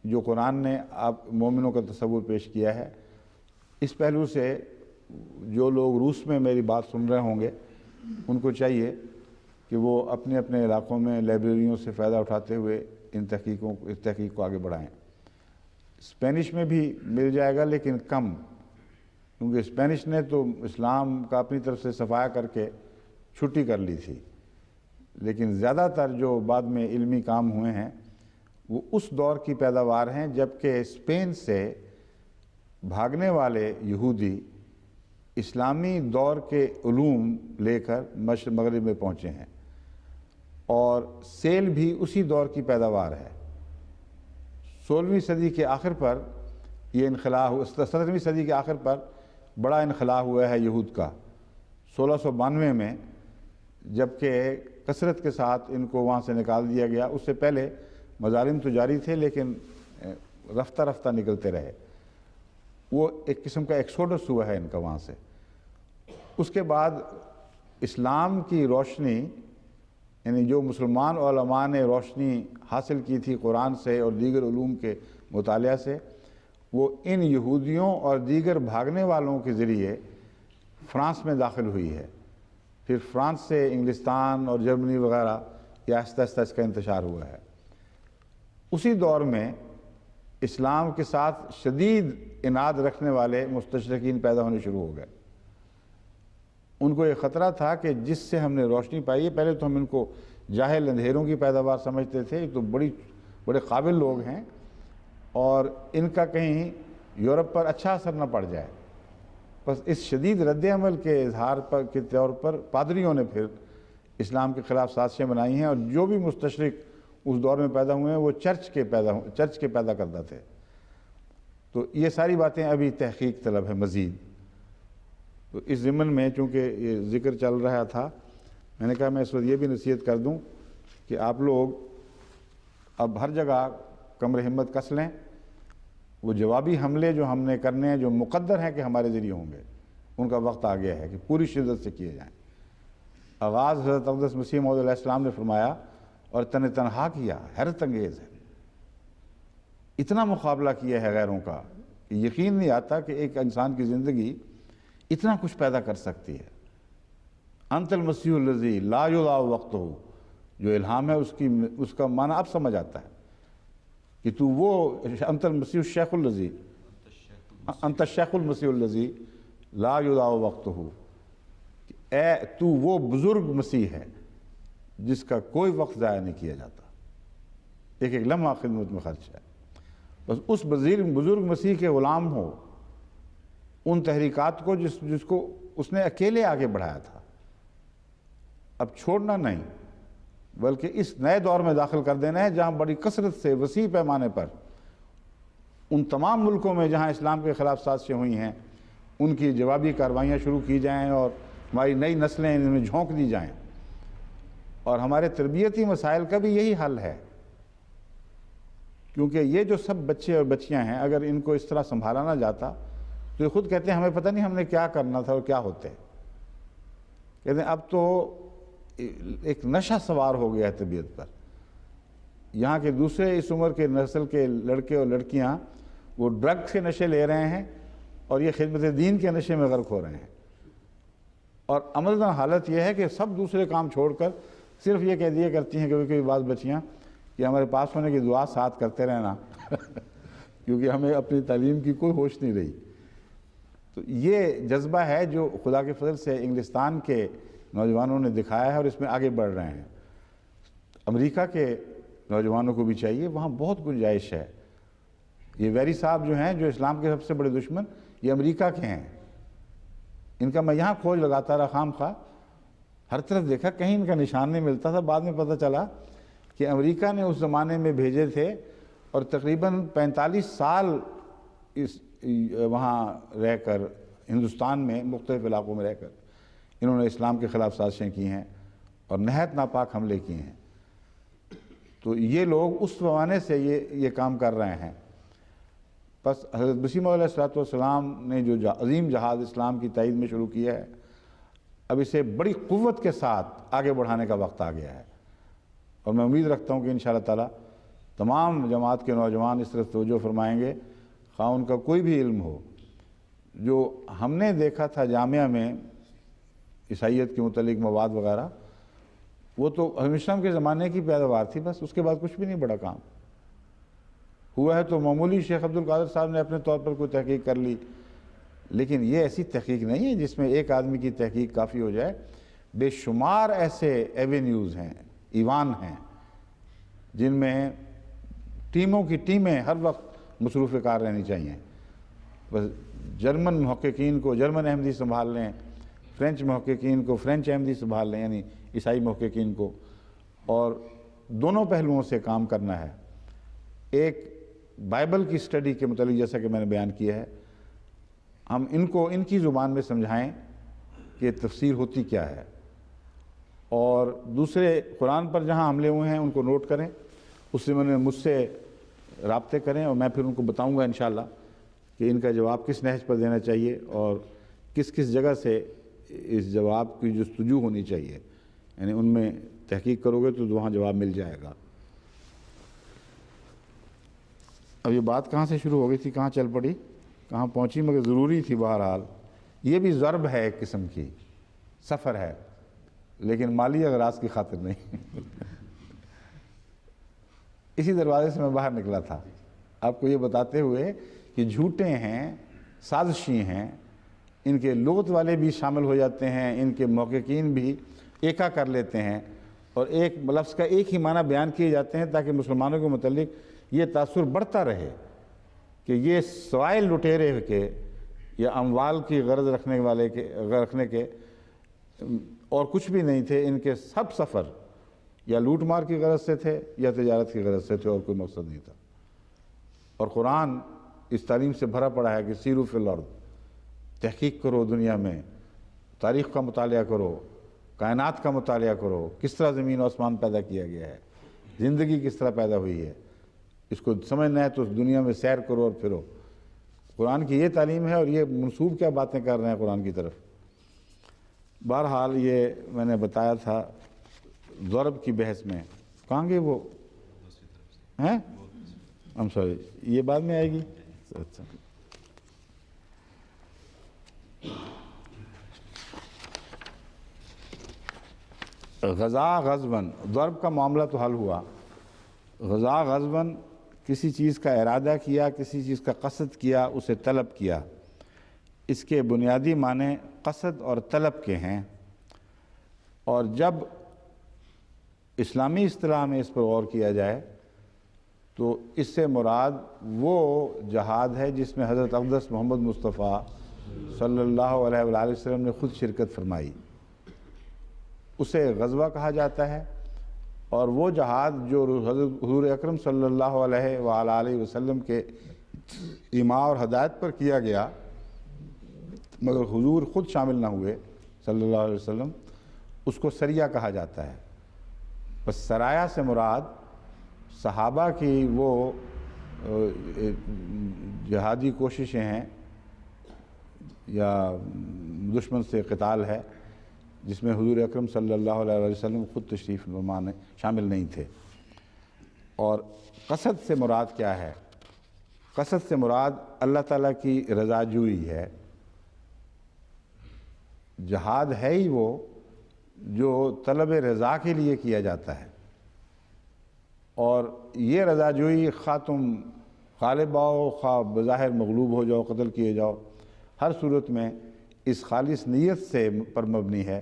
جو قرآن نے آپ مومنوں کا تصور پیش کیا ہے۔ اس پہلو سے جو لوگ روس میں میری بات سن رہے ہوں گے ان کو چاہیے کہ وہ اپنے اپنے علاقوں میں لائبریریوں سے فائدہ اٹھاتے ہوئے اس تحقیق کو آگے بڑھائیں۔ اسپینش میں بھی مل جائے گا لیکن کم، کیونکہ اسپینش نے تو اسلام کا اپنی طرف سے صفایا کر کے چھٹی کر لی تھی، لیکن زیادہ تر جو بعد میں علمی کام ہوئے ہیں وہ اس دور کی پیداوار ہیں جبکہ اسپین سے بھاگنے والے یہودی اسلامی دور کے علوم لے کر مشرق مغرب میں پہنچے ہیں، اور سیل بھی اسی دور کی پیداوار ہے۔ 16ویں صدی کے آخر پر یہ انخلا ہوا، 17ویں صدی کے آخر پر بڑا انخلا ہوا ہے یہود کا 1692 میں، جبکہ کثرت کے ساتھ ان کو وہاں سے نکال دیا گیا۔ اس سے پہلے مظالم تو جاری تھے لیکن رفتہ رفتہ نکلتے رہے۔ وہ ایک قسم کا ایکسوڈس ہوا ہے ان کا وہاں سے۔ اس کے بعد اسلام کی روشنی، یعنی جو مسلمان علماء نے روشنی حاصل کی تھی قرآن سے اور دیگر علوم کے مطالعہ سے، وہ ان یہودیوں اور دیگر بھاگنے والوں کے ذریعے فرانس میں داخل ہوئی ہے۔ پھر فرانس سے انگلستان اور جرمنی وغیرہ یہ آہستہ آہستہ اس کا انتشار ہوا ہے۔ اسی دور میں اسلام کے ساتھ شدید اناد رکھنے والے مستشرقین پیدا ہونے شروع ہو گئے۔ ان کو یہ خطرہ تھا کہ جس سے ہم نے روشنی پائی ہے، پہلے تو ہم ان کو جاہل اندھیروں کی پیداوار سمجھتے تھے، یہ تو بڑے قابل لوگ ہیں اور ان کا کہیں یورپ پر اچھا اثر نہ پڑ جائے۔ بس اس شدید رد عمل کے اظہار کے طور پر پادریوں نے پھر اسلام کے خلاف سازشیں بنائی ہیں، اور جو بھی مستشرق اس دور میں پیدا ہوئے ہیں وہ چرچ کے پیدا کردہ تھے۔ تو یہ ساری باتیں ابھی تحقیق طلب ہے مزید۔ تو اس ضمن میں چونکہ یہ ذکر چل رہا تھا، میں نے کہا میں اس وقت یہ بھی نصیحت کر دوں کہ آپ لوگ اب ہر جگہ کمر ہمت کس لیں۔ وہ جوابی حملے جو ہم نے کرنے ہیں، جو مقدر ہیں کہ ہمارے ذریعے ہوں گے، ان کا وقت آ گیا ہے کہ پوری شدت سے کیے جائیں۔ آغاز حضرت اقدس مسیح موعود علیہ السلام نے فرمایا اور تنہا کیا، حیرت انگیز ہے۔ اتنا مقابلہ کیا ہے غیروں کا کہ یقین نہیں آتا کہ ایک انسان کی زندگی اتنا کچھ پیدا کر سکتی ہے۔ انت المسیح الذی لا یضاع وقتہ، جو الہام ہے اس کا معنی اب سمجھ آتا ہے کہ تو وہ انت المسیح الشیخ الذی، انت الشیخ المسیح الذی لا یضاع وقتہ، اے تو وہ بزرگ مسیح ہے جس کا کوئی وقت ضائع نہیں کیا جاتا، ایک ایک لمحہ خدمت میں خرچ ہے۔ بس اس بزرگ مسیح کے غلام ہو، ان تحریکات کو جس کو اس نے اکیلے آگے بڑھایا تھا، اب چھوڑنا نہیں بلکہ اس نئے دور میں داخل کر دینا ہے جہاں بڑی کثرت سے وسیع پیمانے پر ان تمام ملکوں میں جہاں اسلام کے خلاف سازشیں ہوئی ہیں ان کی جوابی کاروائیاں شروع کی جائیں اور ہماری نئی نسلیں ان میں جھونک دی جائیں۔ اور ہمارے تربیتی مسائل کا بھی یہی حل ہے، کیونکہ یہ جو سب بچے اور بچیاں ہیں اگر ان کو اس طرح سنبھالا نہ جاتا تو یہ خود کہتے ہیں ہمیں پتہ نہیں ہم نے کیا کرنا تھا اور کیا ہوتے۔ کہتے ہیں اب تو ایک نشہ سوار ہو گیا ہے طبیعت پر۔ یہاں کے دوسرے اس عمر کے نسل کے لڑکے اور لڑکیاں وہ ڈرگ کے نشے لے رہے ہیں اور یہ خدمت دین کے نشے میں غرق ہو رہے ہیں، اور عملاً حالت یہ ہے کہ سب دوسرے کام چھوڑ کر صرف یہ کہہ دیا کرتی ہیں کہ کوئی بعض بچیاں کہ ہمارے پاس ہونے کی دعا ساتھ کرتے رہنا کیونکہ ہمیں اپنی تعلیم کی کوئی ہوش نہیں رہی۔ تو یہ جذبہ ہے جو خدا کے فضل سے انگلستان کے نوجوانوں نے دکھایا ہے اور اس میں آگے بڑھ رہے ہیں۔ امریکہ کے نوجوانوں کو بھی چاہیے، وہاں بہت گنجائش ہے۔ یہ ویری صاحب جو ہیں جو اسلام کے سب سے بڑے دشمن، یہ امریکہ کے ہیں۔ ان کا میں یہاں کھوج لگاتا رہا خام خواہ، ہر طرف دیکھا کہیں ان کا نشان نہیں ملتا تھا۔ بعد میں پتہ چلا کہ امریکہ نے اس زمانے میں بھیجے تھے اور تقریباً 45 سال وہاں رہ کر ہندوستان میں مختلف علاقوں میں رہ کر انہوں نے اسلام کے خلاف سازشیں کی ہیں اور نہایت ناپاک حملے کیے ہیں. تو یہ لوگ اس زمانے سے یہ کام کر رہے ہیں. بس حضرت مسیح موعود علیہ السلام نے جو عظیم جہاد اسلام کی تائید میں شروع کیا ہے، اب اسے بڑی قوت کے ساتھ آگے بڑھانے کا وقت آ گیا ہے. اور میں امید رکھتا ہوں کہ انشاءاللہ تعالی تمام جماعت کے نوجوان اس طرف توجہ فرمائیں گے، خواہ ان کا کوئی بھی علم ہو. جو ہم نے دیکھا تھا جامعہ میں عیسائیت کے متعلق مواد وغیرہ، وہ تو حضرت اسلام کے زمانے کی پیداوار تھی، بس اس کے بعد کچھ بھی نہیں بڑا کام ہوا ہے. تو معمولی شیخ عبد القادر صاحب نے اپنے طور پر کوئی تحقیق کر لی، لیکن یہ ایسی تحقیق نہیں ہے جس میں ایک آدمی کی تحقیق کافی ہو جائے. بے شمار ایسے ایوینیوز ہیں، ایوان ہیں، جن میں ٹیموں کی ٹیمیں ہر وقت مصروف کار رہنی چاہیے. بس جرمن محققین کو جرمن احمدی سنبھال لیں، فرینچ محققین کو فرینچ احمدی سنبھال لیں، یعنی عیسائی محققین کو، اور دونوں پہلوؤں سے کام کرنا ہے. ایک بائبل کی سٹڈی کے متعلق جیسا کہ میں نے بیان کیا ہے، ہم ان کو ان کی زبان میں سمجھائیں کہ تفسیر ہوتی کیا ہے، اور دوسرے قرآن پر جہاں حملے ہوئے ہیں ان کو نوٹ کریں، اس سے مجھ سے رابطے کریں، اور میں پھر ان کو بتاؤں گا انشاءاللہ کہ ان کا جواب کس نہج پر دینا چاہیے اور کس کس جگہ سے اس جواب کی جستجو ہونی چاہیے. یعنی ان میں تحقیق کرو گے تو وہاں جواب مل جائے گا. اب یہ بات کہاں سے شروع ہو گئی تھی، کہاں چل پڑی، کہاں پہنچی، مگر ضروری تھی. بہرحال یہ بھی ضرب ہے، ایک قسم کی سفر ہے، لیکن مالی اغراض کی خاطر نہیں. اسی دروازے سے میں باہر نکلا تھا آپ کو یہ بتاتے ہوئے کہ جھوٹے ہیں، سازشی ہیں، ان کے لغت والے بھی شامل ہو جاتے ہیں، ان کے محققین بھی ایکا کر لیتے ہیں، اور ایک لفظ کا ایک ہی معنی بیان کیے جاتے ہیں تاکہ مسلمانوں کے متعلق یہ تاثر بڑھتا رہے کہ یہ سوائے لٹیرے کے یا اموال کی غرض رکھنے کے اور کچھ بھی نہیں تھے. ان کے سب سفر یا لوٹ مار کی غرض سے تھے یا تجارت کی غرض سے تھے، اور کوئی مقصد نہیں تھا. اور قرآن اس تعلیم سے بھرا پڑا ہے کہ سیرو فی الارض، تحقیق کرو دنیا میں، تاریخ کا مطالعہ کرو، کائنات کا مطالعہ کرو، کس طرح زمین و آسمان پیدا کیا گیا ہے، زندگی کس طرح پیدا ہوئی ہے. اس کو سمجھنا ہے تو اس دنیا میں سیر کرو اور پھرو. قرآن کی یہ تعلیم ہے، اور یہ منسوب کیا باتیں کر رہے ہیں قرآن کی طرف. بہرحال یہ میں نے بتایا تھا ضرب کی بحث میں. کہاں گے وہ ہیں؟ سوری، یہ بعد میں آئے گی. اچھا، غزا غزبن، ضرب کا معاملہ تو حل ہوا. غزا غزبن، کسی چیز کا ارادہ کیا، کسی چیز کا قصد کیا، اسے طلب کیا. اس کے بنیادی معنی قصد اور طلب کے ہیں، اور جب اسلامی اصطلاح میں اس پر غور کیا جائے تو اس سے مراد وہ جہاد ہے جس میں حضرت اقدس محمد مصطفیٰ صلی اللہ علیہ وآلہ وسلم نے خود شرکت فرمائی. اسے غزوہ کہا جاتا ہے. اور وہ جہاد جو حضرت حضور اکرم صلی اللہ علیہ وآلہ وسلم کے ایماء اور ہدایت پر کیا گیا مگر حضور خود شامل نہ ہوئے صلی اللہ علیہ وسلم، اس کو سریہ کہا جاتا ہے. بس سرایا سے مراد صحابہ کی وہ جہادی کوششیں ہیں یا دشمن سے قتال ہے جس میں حضور اکرم صلی اللہ علیہ وسلم خود تشریف فرما شامل نہیں تھے. اور قصد سے مراد کیا ہے؟ قصد سے مراد اللہ تعالیٰ کی رضا جوئی ہے. جہاد ہے ہی وہ جو طلب رضا کے لیے کیا جاتا ہے، اور یہ رضا جوئی خواہ تم غالب آؤ، خواہ بظاہر مغلوب ہو جاؤ، قتل کیے جاؤ، ہر صورت میں اس خالص نیت سے پر مبنی ہے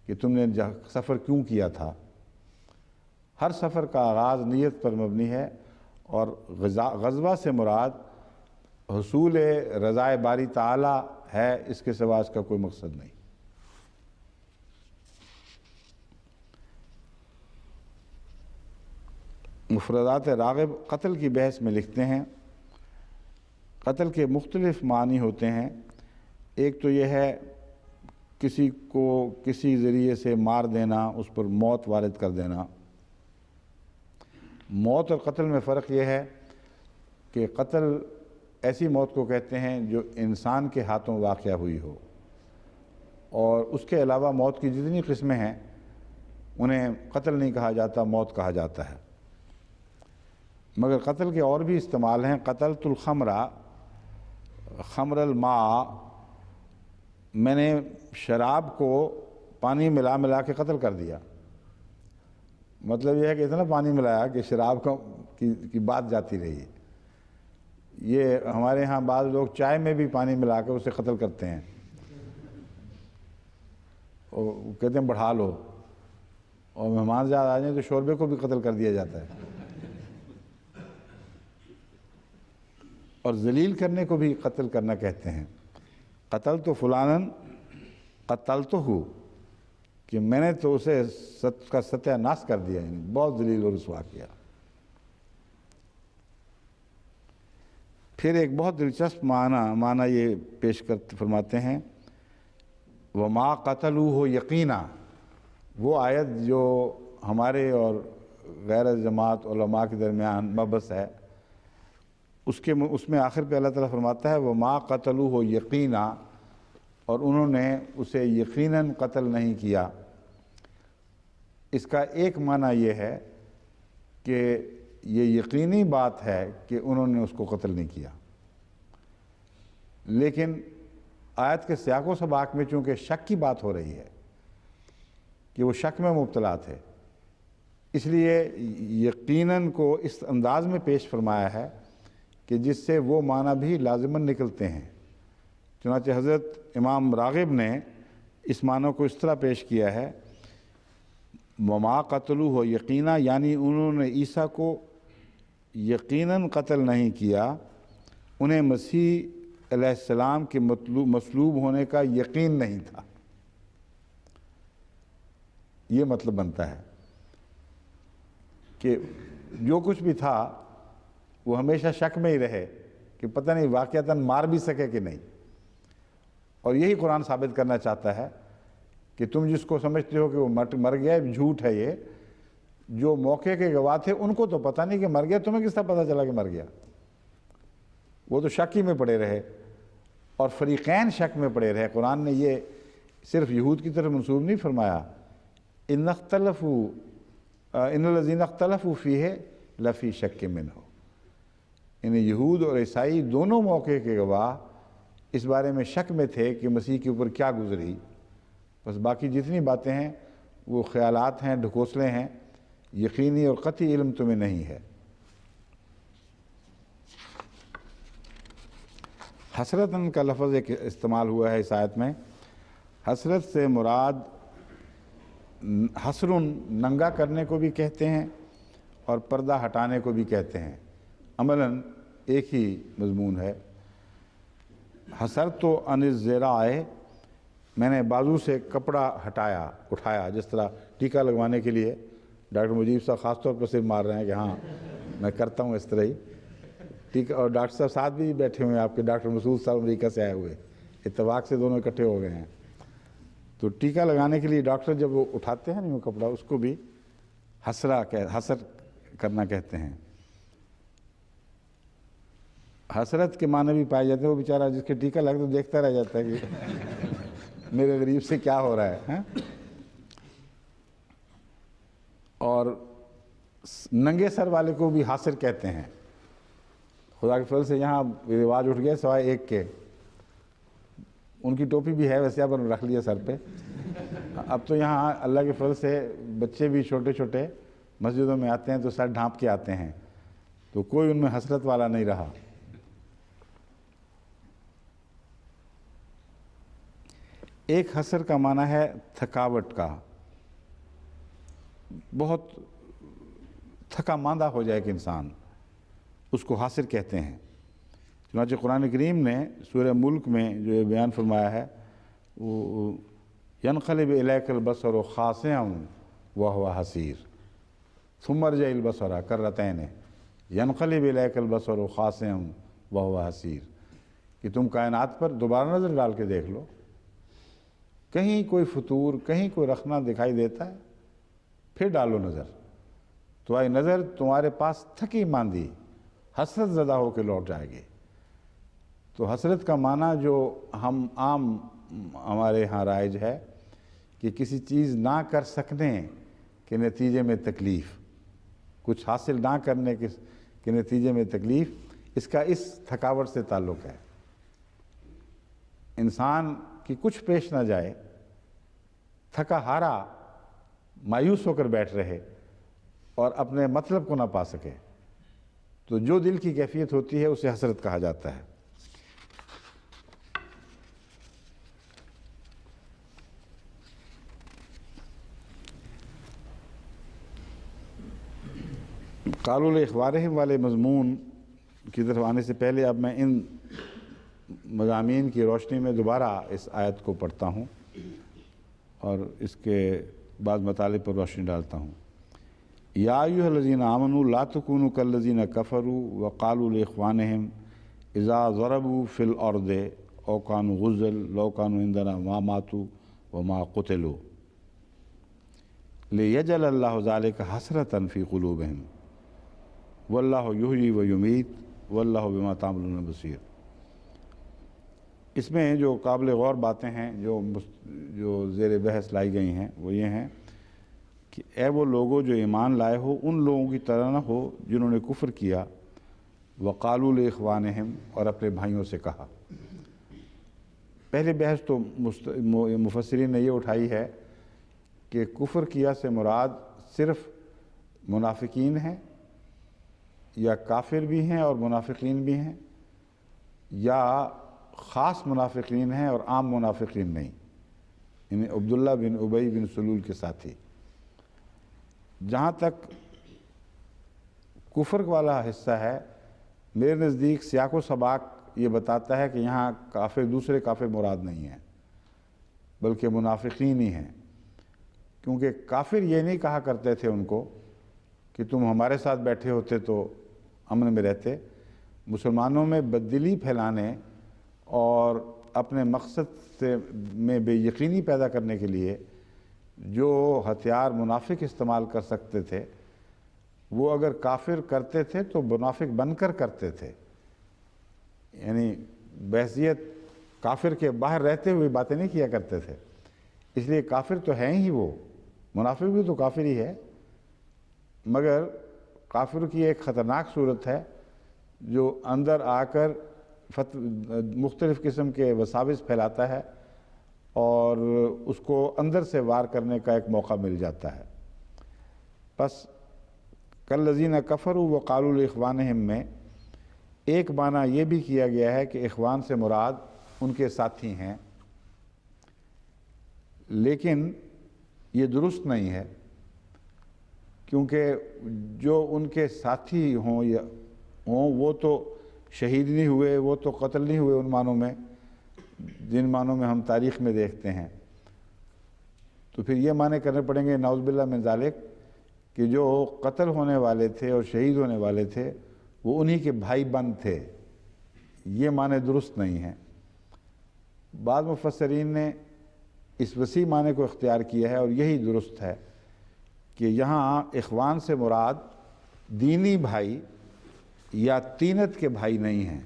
کہ تم نے سفر کیوں کیا تھا. ہر سفر کا آغاز نیت پر مبنی ہے، اور غزوہ سے مراد حصول رضائے باری تعالی ہے، اس کے سوا اس کا کوئی مقصد نہیں. مفردات راغب قتل کی بحث میں لکھتے ہیں قتل کے مختلف معنی ہوتے ہیں. ایک تو یہ ہے کسی کو کسی ذریعے سے مار دینا، اس پر موت وارد کر دینا۔ موت اور قتل میں فرق یہ ہے کہ قتل ایسی موت کو کہتے ہیں جو انسان کے ہاتھوں واقع ہوئی ہو، اور اس کے علاوہ موت کی جتنی قسمیں ہیں انہیں قتل نہیں کہا جاتا، موت کہا جاتا ہے۔ مگر قتل کے اور بھی استعمال ہیں۔ قتلت الخمرہ، خمر الماء، میں نے شراب کو پانی ملا ملا کے قتل کر دیا۔ مطلب یہ ہے کہ اتنا پانی ملایا کہ شراب کی بات جاتی رہی۔ یہ ہمارے ہاں بعض لوگ چائے میں بھی پانی ملا کے اسے قتل کرتے ہیں، اور کہتے ہیں بڑھا لو، اور مہمان زیادہ آ جائیں تو شوربے کو بھی قتل کر دیا جاتا ہے۔ اور ذلیل کرنے کو بھی قتل کرنا کہتے ہیں۔ قتل تو فلانن قتل تو ہو، کہ میں نے تو اسے کا ستیہ ناش کر دیا، یعنی بہت ذلیل و رسوا کیا۔ پھر ایک بہت دلچسپ معنی یہ پیش کرتے فرماتے ہیں، وَمَا قَتَلُوهُ یقینا، وہ آیت جو ہمارے اور غیر جماعت علماء کے درمیان مبحث ہے، اس میں آخر پہ اللہ تعالیٰ فرماتا ہے وَمَا قَتَلُوهُ یقینا، اور انہوں نے اسے یقیناً قتل نہیں کیا۔ اس کا ایک معنی یہ ہے کہ یہ یقینی بات ہے کہ انہوں نے اس کو قتل نہیں کیا، لیکن آیت کے سیاق و سباق میں چونکہ شک کی بات ہو رہی ہے کہ وہ شک میں مبتلا تھے، اس لیے یقیناً کو اس انداز میں پیش فرمایا ہے کہ جس سے وہ معنی بھی لازماً نکلتے ہیں۔ چنانچہ حضرت امام راغب نے اس معنی کو اس طرح پیش کیا ہے، وَمَا قَتْلُوهُ یقینا، یعنی انہوں نے عیسیٰ کو یقیناً قتل نہیں کیا، انہیں مسیح علیہ السلام کے مصلوب ہونے کا یقین نہیں تھا۔ یہ مطلب بنتا ہے کہ جو کچھ بھی تھا وہ ہمیشہ شک میں ہی رہے کہ پتہ نہیں واقعتاً مار بھی سکے کہ نہیں۔ اور یہی قرآن ثابت کرنا چاہتا ہے کہ تم جس کو سمجھتے ہو کہ وہ مر گیا، جھوٹ ہے یہ۔ جو موقع کے گواہ تھے ان کو تو پتہ نہیں کہ مر گیا، تمہیں کس طرح پتہ چلا کہ مر گیا؟ وہ تو شک ہی میں پڑے رہے، اور فریقین شک میں پڑے رہے۔ قرآن نے یہ صرف یہود کی طرف منسوب نہیں فرمایا، ان الذین اختلفوا فیہ لفی شک منہ، یعنی یہود اور عیسائی دونوں موقع کے گواہ اس بارے میں شک میں تھے کہ مسیح کے اوپر کیا گزری۔ بس باقی جتنی باتیں ہیں وہ خیالات ہیں، ڈھکوسلے ہیں، یقینی اور قطعی علم تمہیں نہیں ہے۔ حسرتاً کا لفظ ایک استعمال ہوا ہے اس آیت میں۔ حسرت سے مراد حسرن، ننگا کرنے کو بھی کہتے ہیں اور پردہ ہٹانے کو بھی کہتے ہیں، عملاً ایک ہی مضمون ہے۔ حسرت و عن الذراع، میں نے بازو سے کپڑا اٹھایا، جس طرح ٹیکہ لگوانے کے لیے ڈاکٹر مجیب صاحب خاص طور پر صرف مار رہے ہیں کہ ہاں میں کرتا ہوں اس طرح ہی ٹیکہ، اور ڈاکٹر صاحب ساتھ بھی بیٹھے ہوئے ہیں آپ کے، ڈاکٹر مسعود صاحب امریکہ سے آئے ہوئے، اتفاق سے دونوں اکٹھے ہو گئے ہیں۔ تو ٹیکہ لگانے کے لیے ڈاکٹر جب وہ اٹھاتے ہیں نا وہ کپڑا، اس کو بھی حسر کرنا کہتے ہیں۔ حسرت کے معنی بھی پائے جاتے ہیں، وہ بیچارہ جس کے ٹیکہ لگتا تو دیکھتا رہ جاتا ہے کہ میرے غریب سے کیا ہو رہا ہے۔ اور ننگے سر والے کو بھی حاصر کہتے ہیں۔ خدا کے فضل سے یہاں رواج اٹھ گیا سوائے ایک کے، ان کی ٹوپی بھی ہے ویسے پر رکھ لیا سر پہ۔ اب تو یہاں اللہ کے فضل سے بچے بھی چھوٹے چھوٹے مسجدوں میں آتے ہیں تو سر ڈھانپ کے آتے ہیں، تو کوئی ان میں حسرت والا نہیں رہا۔ ایک حسر کا معنی ہے تھکاوٹ کا، بہت تھکا ماندہ ہو جائے کہ انسان، اس کو حسر کہتے ہیں۔ چنانچہ قرآن کریم نے سورہ ملک میں جو یہ بیان فرمایا ہے، وہ ینقلب الیک البصر خاسئا وہو حسیر ثم ارجع البصر کرتین ینقلب الیک البصر خاسئا وہو حسیر، کہ تم کائنات پر دوبارہ نظر ڈال کے دیکھ لو، کہیں کوئی فطور، کہیں کوئی رخنا دکھائی دیتا ہے، پھر ڈالو نظر، تمہاری نظر تمہارے پاس تھکی ماندی حسرت زدہ ہو کے لوٹ جائے گی۔ تو حسرت کا معنی جو ہم عام ہمارے ہاں رائج ہے کہ کسی چیز نہ کر سکنے کے نتیجے میں تکلیف، کچھ حاصل نہ کرنے کے نتیجے میں تکلیف، اس کا اس تھکاوٹ سے تعلق ہے۔ انسان کی کچھ پیش نہ جائے، تھکا ہارا مایوس ہو کر بیٹھ رہے اور اپنے مطلب کو نہ پا سکے، تو جو دل کی کیفیت ہوتی ہے اسے حسرت کہا جاتا ہے۔ قالوا لاخوانہم والے مضمون کی طرف آنے سے پہلے اب میں ان مضامین کی روشنی میں دوبارہ اس آیت کو پڑھتا ہوں اور اس کے بعد مطالب پر روشنی ڈالتا ہوں۔ یا ایھا الذین آمنوا لا تکونوا کالذین کفروا وقالوا لاخوانہم اذا ضربوا فی الارض او کانوا غزا لو کانوا عندنا ما ماتوا وما قتلوا لیجعل اللہ ذلک حسرۃ فی قلوبہم واللہ یحیی ویمیت واللہ بما تعملون بصیر۔ اس میں جو قابل غور باتیں ہیں جو زیر بحث لائی گئی ہیں وہ یہ ہیں کہ اے وہ لوگوں جو ایمان لائے ہو ان لوگوں کی طرح نہ ہو جنہوں نے کفر کیا، وقالوا لاخوانہم، اور اپنے بھائیوں سے کہا۔ پہلے بحث تو مفسرین نے یہ اٹھائی ہے کہ کفر کیا سے مراد صرف منافقین ہیں یا کافر بھی ہیں اور منافقین بھی ہیں، یا خاص منافقین ہیں اور عام منافقین نہیں، یعنی عبداللہ بن ابی بن سلول کے ساتھی۔ جہاں تک کفر والا حصہ ہے، میرے نزدیک سیاق و سباق یہ بتاتا ہے کہ یہاں کافر دوسرے کافر مراد نہیں ہیں بلکہ منافقین ہی ہیں، کیونکہ کافر یہ نہیں کہا کرتے تھے ان کو کہ تم ہمارے ساتھ بیٹھے ہوتے تو امن میں رہتے۔ مسلمانوں میں بددلی پھیلانے اور اپنے مقصد میں بے یقینی پیدا کرنے کے لیے جو ہتھیار منافق استعمال کر سکتے تھے وہ اگر کافر کرتے تھے تو منافق بن کر کرتے تھے، یعنی بحیثیت کافر کے باہر رہتے ہوئے باتیں نہیں کیا کرتے تھے۔ اس لیے کافر تو ہیں ہی، وہ منافق بھی تو کافر ہی ہے، مگر کافر کی ایک خطرناک صورت ہے جو اندر آ کر مختلف قسم کے وساوس پھیلاتا ہے اور اس کو اندر سے وار کرنے کا ایک موقع مل جاتا ہے۔ پس کالذین کفروا وقالوا لاخوانہم میں ایک معنی یہ بھی کیا گیا ہے کہ اخوان سے مراد ان کے ساتھی ہیں، لیکن یہ درست نہیں ہے، کیونکہ جو ان کے ساتھی ہوں وہ تو شہید نہیں ہوئے، وہ تو قتل نہیں ہوئے ان معنوں میں جن معنوں میں ہم تاریخ میں دیکھتے ہیں، تو پھر یہ معنی کرنے پڑیں گے نعوذ باللہ من ذالک کہ جو قتل ہونے والے تھے اور شہید ہونے والے تھے وہ انہی کے بھائی بند تھے۔ یہ معنی درست نہیں ہیں۔ بعض مفسرین نے اس وسیع معنی کو اختیار کیا ہے اور یہی درست ہے کہ یہاں اخوان سے مراد دینی بھائی یا طینت کے بھائی نہیں ہیں،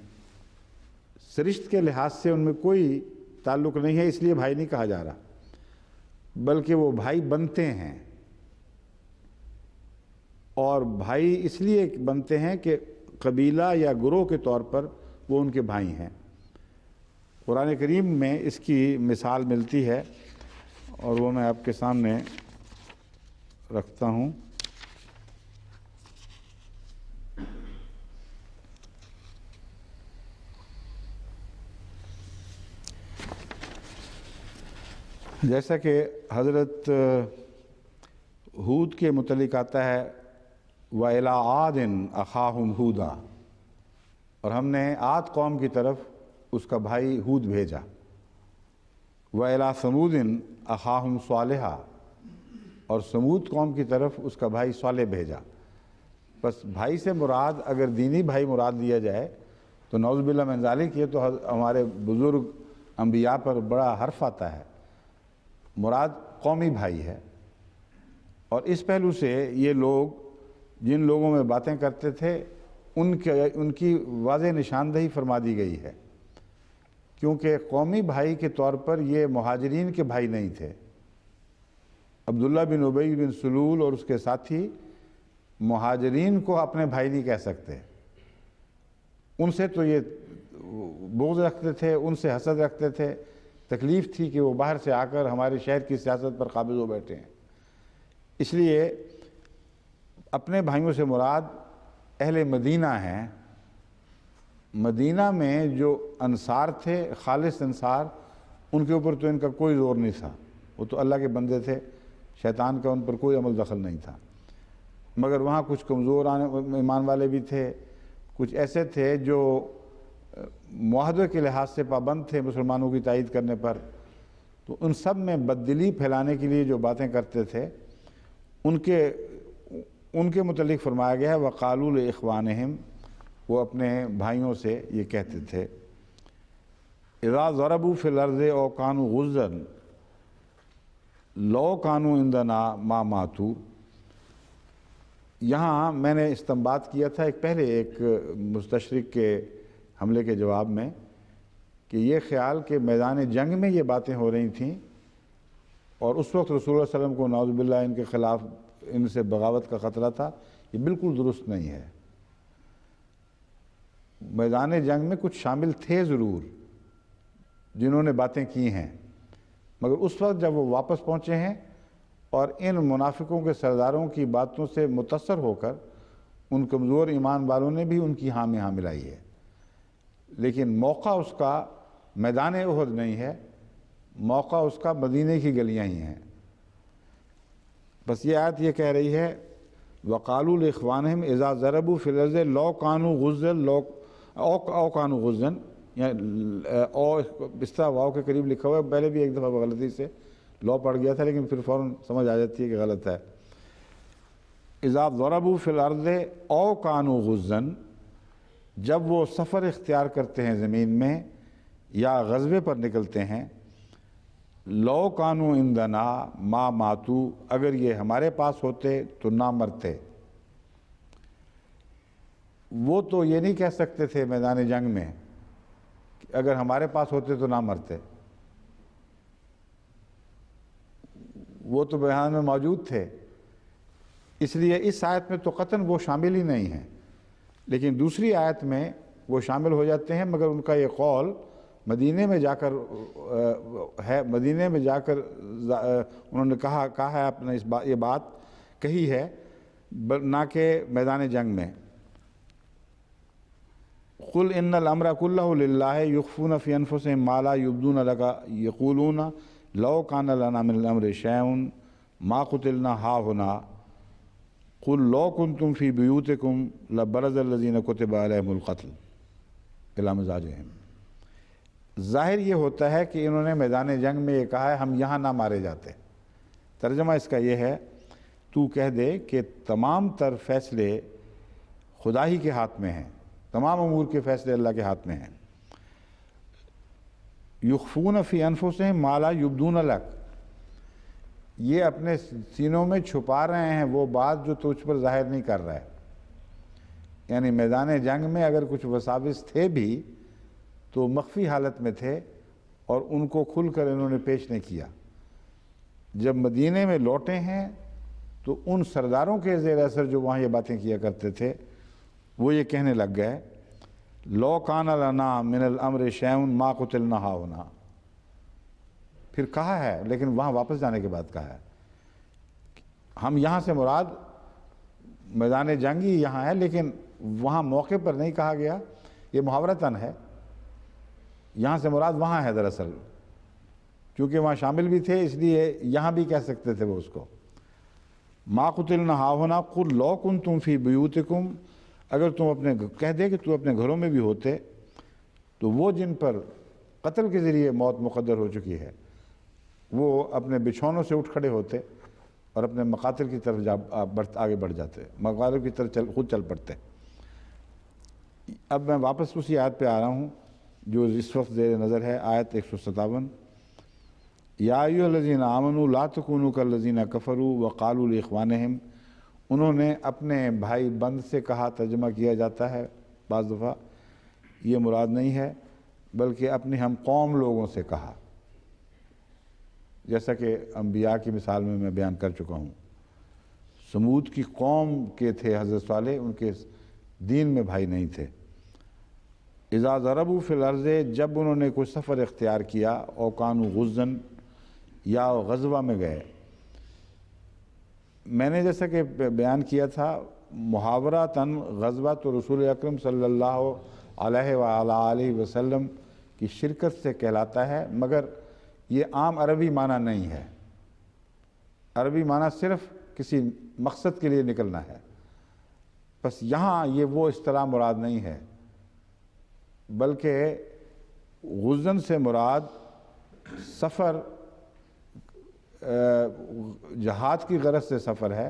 سرشت کے لحاظ سے ان میں کوئی تعلق نہیں ہے، اس لیے بھائی نہیں کہا جا رہا، بلکہ وہ بھائی بنتے ہیں، اور بھائی اس لیے بنتے ہیں کہ قبیلہ یا گروہ کے طور پر وہ ان کے بھائی ہیں۔ قرآن کریم میں اس کی مثال ملتی ہے اور وہ میں آپ کے سامنے رکھتا ہوں۔ جیسا کہ حضرت ہود کے متعلق آتا ہے وَإِلَىٰ عَادٍ أَخَاهُمْ هُودًا، اور ہم نے عاد قوم کی طرف اس کا بھائی ہود بھیجا۔ وَإِلَىٰ ثَمُودٍ أَخَاهُمْ صَالِحًا، اور سمود قوم کی طرف اس کا بھائی صالح بھیجا۔ بس بھائی سے مراد اگر دینی بھائی مراد لیا جائے تو نعوذ باللہ من ذالک، یہ تو ہمارے بزرگ انبیاء پر بڑا حرف آتا ہے مراد قومی بھائی ہے، اور اس پہلو سے یہ لوگ جن لوگوں میں باتیں کرتے تھے ان کی واضح نشاندہی فرما دی گئی ہے، کیونکہ قومی بھائی کے طور پر یہ مہاجرین کے بھائی نہیں تھے۔ عبداللہ بن ابی بن سلول اور اس کے ساتھی مہاجرین کو اپنے بھائی نہیں کہہ سکتے، ان سے تو یہ بغض رکھتے تھے، ان سے حسد رکھتے تھے، تکلیف تھی کہ وہ باہر سے آ کر ہمارے شہر کی سیاست پر قابض ہو بیٹھے ہیں۔ اس لیے اپنے بھائیوں سے مراد اہل مدینہ ہیں۔ مدینہ میں جو انصار تھے، خالص انصار، ان کے اوپر تو ان کا کوئی زور نہیں تھا، وہ تو اللہ کے بندے تھے، شیطان کا ان پر کوئی عمل دخل نہیں تھا، مگر وہاں کچھ کمزور ایمان والے بھی تھے، کچھ ایسے تھے جو معاہدے کے لحاظ سے پابند تھے مسلمانوں کی تائید کرنے پر، تو ان سب میں بددلی پھیلانے کے لیے جو باتیں کرتے تھے ان کے متعلق فرمایا گیا ہے وَقَالُوا لِإِخْوَانِهِمْ، وہ اپنے بھائیوں سے یہ کہتے تھے اِذَا ضَرَبُوا فِي الْأَرْضِ أَوْ كَانُوا غُزًّا لَوْ كَانُوا عِنْدَنَا مَا مَاتُوا۔ یہاں میں نے استنباط کیا تھا ایک مستشرق کے حملے کے جواب میں کہ یہ خیال کہ میدان جنگ میں یہ باتیں ہو رہی تھیں اور اس وقت رسول اللہ صلی اللہ علیہ وسلم کو نعوذ باللہ ان کے خلاف ان سے بغاوت کا خطرہ تھا، یہ بالکل درست نہیں ہے۔ میدان جنگ میں کچھ شامل تھے ضرور جنہوں نے باتیں کی ہیں، مگر اس وقت جب وہ واپس پہنچے ہیں اور ان منافقوں کے سرداروں کی باتوں سے متاثر ہو کر ان کمزور ایمان والوں نے بھی ان کی ہاں میں ہاں ملائی ہے، لیکن موقع اس کا میدان احد نہیں ہے، موقع اس کا مدینے کی گلیاں ہی ہیں۔ بس یہ آیت یہ کہہ رہی ہے وَقَالُوا لِإِخْوَانِهِمْ إِذَا ضَرَبُوا فِي الْأَرْضِ لَوْ كَانُوا غُزًّا أَوْ كَانُوا غُزًّا، اس طرح واو کے قریب لکھا ہوا ہے، پہلے بھی ایک دفعہ غلطی سے لو پڑھ گیا تھا لیکن پھر فوراً سمجھ آ جاتی ہے کہ غلط ہے۔ اذا ضربوا فی الارض او کانوا غزًا، جب وہ سفر اختیار کرتے ہیں زمین میں یا غزوے پر نکلتے ہیں، لو کانوا عندنا ما ماتوا، اگر یہ ہمارے پاس ہوتے تو نہ مرتے۔ وہ تو یہ نہیں کہہ سکتے تھے میدان جنگ میں کہ اگر ہمارے پاس ہوتے تو نہ مرتے، وہ تو بیان میں موجود تھے، اس لیے اس آیت میں تو قطعاً وہ شامل ہی نہیں ہیں، لیکن دوسری آیت میں وہ شامل ہو جاتے ہیں، مگر ان کا یہ قول مدینے میں جا کر ہے، مدینے میں جا کر انہوں نے کہا ہے اپنے یہ بات کہی ہے، نہ کہ میدان جنگ میں۔ قل ان الامر كله لله يخفون في انفسهم ما لا يبدون لك يقولون لو كان لنا من الامر شيء ما قتلنا هاهنا قل لو كنتم في بيوتكم لبرز الذين كتب عليهم القتل الى مضاجعهم۔ ظاہر یہ ہوتا ہے کہ انہوں نے میدان جنگ میں یہ کہا ہے ہم یہاں نہ مارے جاتے۔ ترجمہ اس کا یہ ہے تو کہہ دے کہ تمام تر فیصلے خدا ہی کے ہاتھ میں ہیں، تمام امور کے فیصلے اللہ کے ہاتھ میں ہیں۔ یخفون فی انفسہم ما لا یبدون لک، یہ اپنے سینوں میں چھپا رہے ہیں وہ بات جو تجھ پر ظاہر نہیں کر رہا ہے، یعنی میدان جنگ میں اگر کچھ وساوس تھے بھی تو مخفی حالت میں تھے اور ان کو کھل کر انہوں نے پیش نہیں کیا۔ جب مدینے میں لوٹے ہیں تو ان سرداروں کے زیر اثر جو وہاں یہ باتیں کیا کرتے تھے وہ یہ کہنے لگ گئے لو کان لنا من الامر شیء ما قتلنا ہاہنا، پھر کہا ہے لیکن وہاں واپس جانے کے بعد کہا ہے ہم یہاں سے مراد میدان جنگی یہاں ہے، لیکن وہاں موقع پر نہیں کہا گیا، یہ محاورتاً ہے، یہاں سے مراد وہاں ہے دراصل، کیونکہ وہاں شامل بھی تھے اس لیے یہاں بھی کہہ سکتے تھے وہ اس کو۔ ما قتلنا ہاہنا قل لو کنتم فی بیوتکم، اگر تم کہہ دے کہ تو اپنے گھروں میں بھی ہوتے تو وہ جن پر قتل کے ذریعے موت مقدر ہو چکی ہے وہ اپنے بچھونوں سے اٹھ کھڑے ہوتے اور اپنے مقاتل کی طرف آگے بڑھ جاتے، مقاتل کی طرف خود چل پڑتے۔ اب میں واپس اسی آیت پہ آ رہا ہوں جو اس وقت زیر نظر ہے، آیت 157۔ یا ایھا الذین آمنوا لا تکونوا کالذین کفروا وقالوا لاخوانہم، انہوں نے اپنے بھائی بند سے کہا، ترجمہ کیا جاتا ہے بعض دفعہ، یہ مراد نہیں ہے بلکہ اپنے ہم قوم لوگوں سے کہا، جیسا کہ انبیاء کی مثال میں بیان کر چکا ہوں۔ سمود کی قوم کے تھے حضرت صالح، ان کے دین میں بھائی نہیں تھے۔ اذا ضربوا فی الارض، جب انہوں نے کوئی سفر اختیار کیا، او کانوا غزن، یا غزوہ میں گئے۔ میں نے جیسا کہ بیان کیا تھا، محاورتاً غزوہ تو رسول اکرم صلی اللہ علیہ وآلہ وسلم کی شرکت سے کہلاتا ہے، مگر یہ عام عربی معنی نہیں ہے۔ عربی معنی صرف کسی مقصد کے لیے نکلنا ہے، بس یہاں یہ وہ اصطلاح مراد نہیں ہے، بلکہ غزن سے مراد سفر جہاد کی غرض سے سفر ہے۔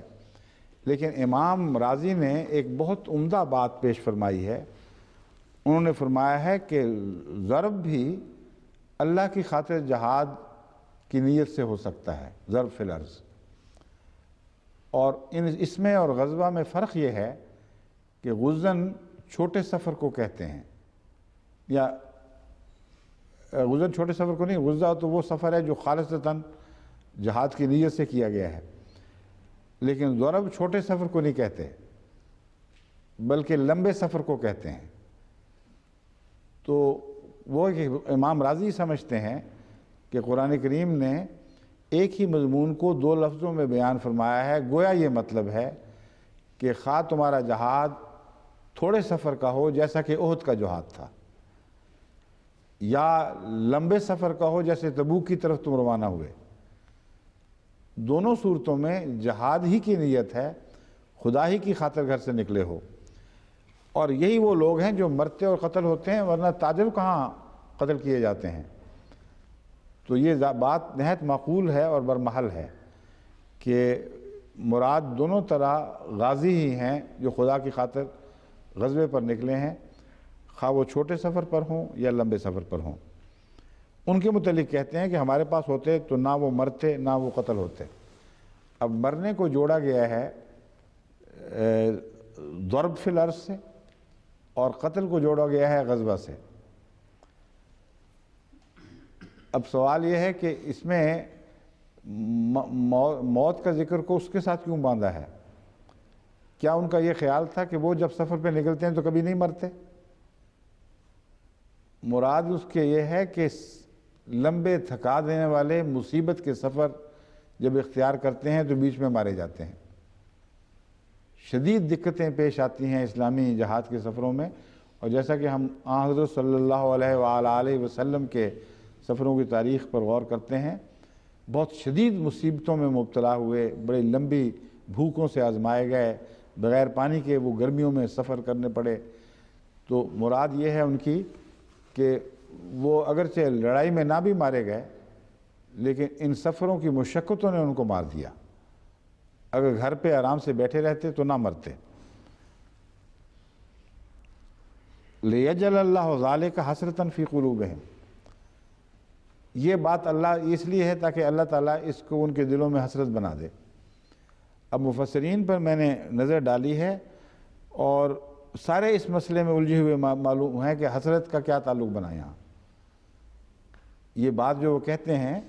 لیکن امام رازی نے ایک بہت عمدہ بات پیش فرمائی ہے، انہوں نے فرمایا ہے کہ ضرب بھی اللہ کی خاطر جہاد کی نیت سے ہو سکتا ہے، ضرب فی الارض۔ اور اس میں اور غزوہ میں فرق یہ ہے کہ غزن چھوٹے سفر کو کہتے ہیں، یا غزن چھوٹے سفر کو نہیں، غزہ تو وہ سفر ہے جو خالصتاً جہاد کی نیت سے کیا گیا ہے، لیکن ضرب چھوٹے سفر کو نہیں کہتے بلکہ لمبے سفر کو کہتے ہیں۔ تو وہ امام رازی سمجھتے ہیں کہ قرآن کریم نے ایک ہی مضمون کو دو لفظوں میں بیان فرمایا ہے، گویا یہ مطلب ہے کہ خواہ تمہارا جہاد تھوڑے سفر کا ہو جیسا کہ احد کا جہاد تھا، یا لمبے سفر کا ہو جیسے تبوک کی طرف تم روانہ ہوئے، دونوں صورتوں میں جہاد ہی کی نیت ہے، خدا ہی کی خاطر گھر سے نکلے ہو۔ اور یہی وہ لوگ ہیں جو مرتے اور قتل ہوتے ہیں، ورنہ تاجر کہاں قتل کیے جاتے ہیں۔ تو یہ بات نہایت معقول ہے اور برمحل ہے کہ مراد دونوں طرح غازی ہی ہیں جو خدا کی خاطر غزوے پر نکلے ہیں، خواہ وہ چھوٹے سفر پر ہوں یا لمبے سفر پر ہوں۔ ان کے متعلق کہتے ہیں کہ ہمارے پاس ہوتے تو نہ وہ مرتے نہ وہ قتل ہوتے۔ اب مرنے کو جوڑا گیا ہے ضرب فی الارض سے، اور قتل کو جوڑا گیا ہے غزوہ سے۔ اب سوال یہ ہے کہ اس میں موت کا ذکر کو اس کے ساتھ کیوں باندھا ہے؟ کیا ان کا یہ خیال تھا کہ وہ جب سفر پہ نکلتے ہیں تو کبھی نہیں مرتے؟ مراد اس کے یہ ہے کہ لمبے تھکا دینے والے مصیبت کے سفر جب اختیار کرتے ہیں تو بیچ میں مارے جاتے ہیں۔ شدید دقتیں پیش آتی ہیں اسلامی جہاد کے سفروں میں، اور جیسا کہ ہم حضرت صلی اللہ علیہ وآلہ وسلم کے سفروں کی تاریخ پر غور کرتے ہیں، بہت شدید مصیبتوں میں مبتلا ہوئے، بڑی لمبی بھوکوں سے آزمائے گئے، بغیر پانی کے وہ گرمیوں میں سفر کرنے پڑے۔ تو مراد یہ ہے ان کی کہ وہ اگرچہ لڑائی میں نہ بھی مارے گئے، لیکن ان سفروں کی مشقتوں نے ان کو مار دیا۔ اگر گھر پہ آرام سے بیٹھے رہتے تو نہ مرتے۔ لِيَجْعَلَ اللَّهُ ذَلِكَ حَسْرَةً فِي قُلُوبِهِمْ، یہ بات اللہ اس لیے ہے تاکہ اللہ تعالیٰ اس کو ان کے دلوں میں حسرت بنا دے۔ اب مفسرین پر میں نے نظر ڈالی ہے اور سارے اس مسئلے میں الجھے ہوئے معلوم ہیں کہ حسرت کا کیا تعلق بنا یہاں۔ یہ بات جو وہ کہتے ہیں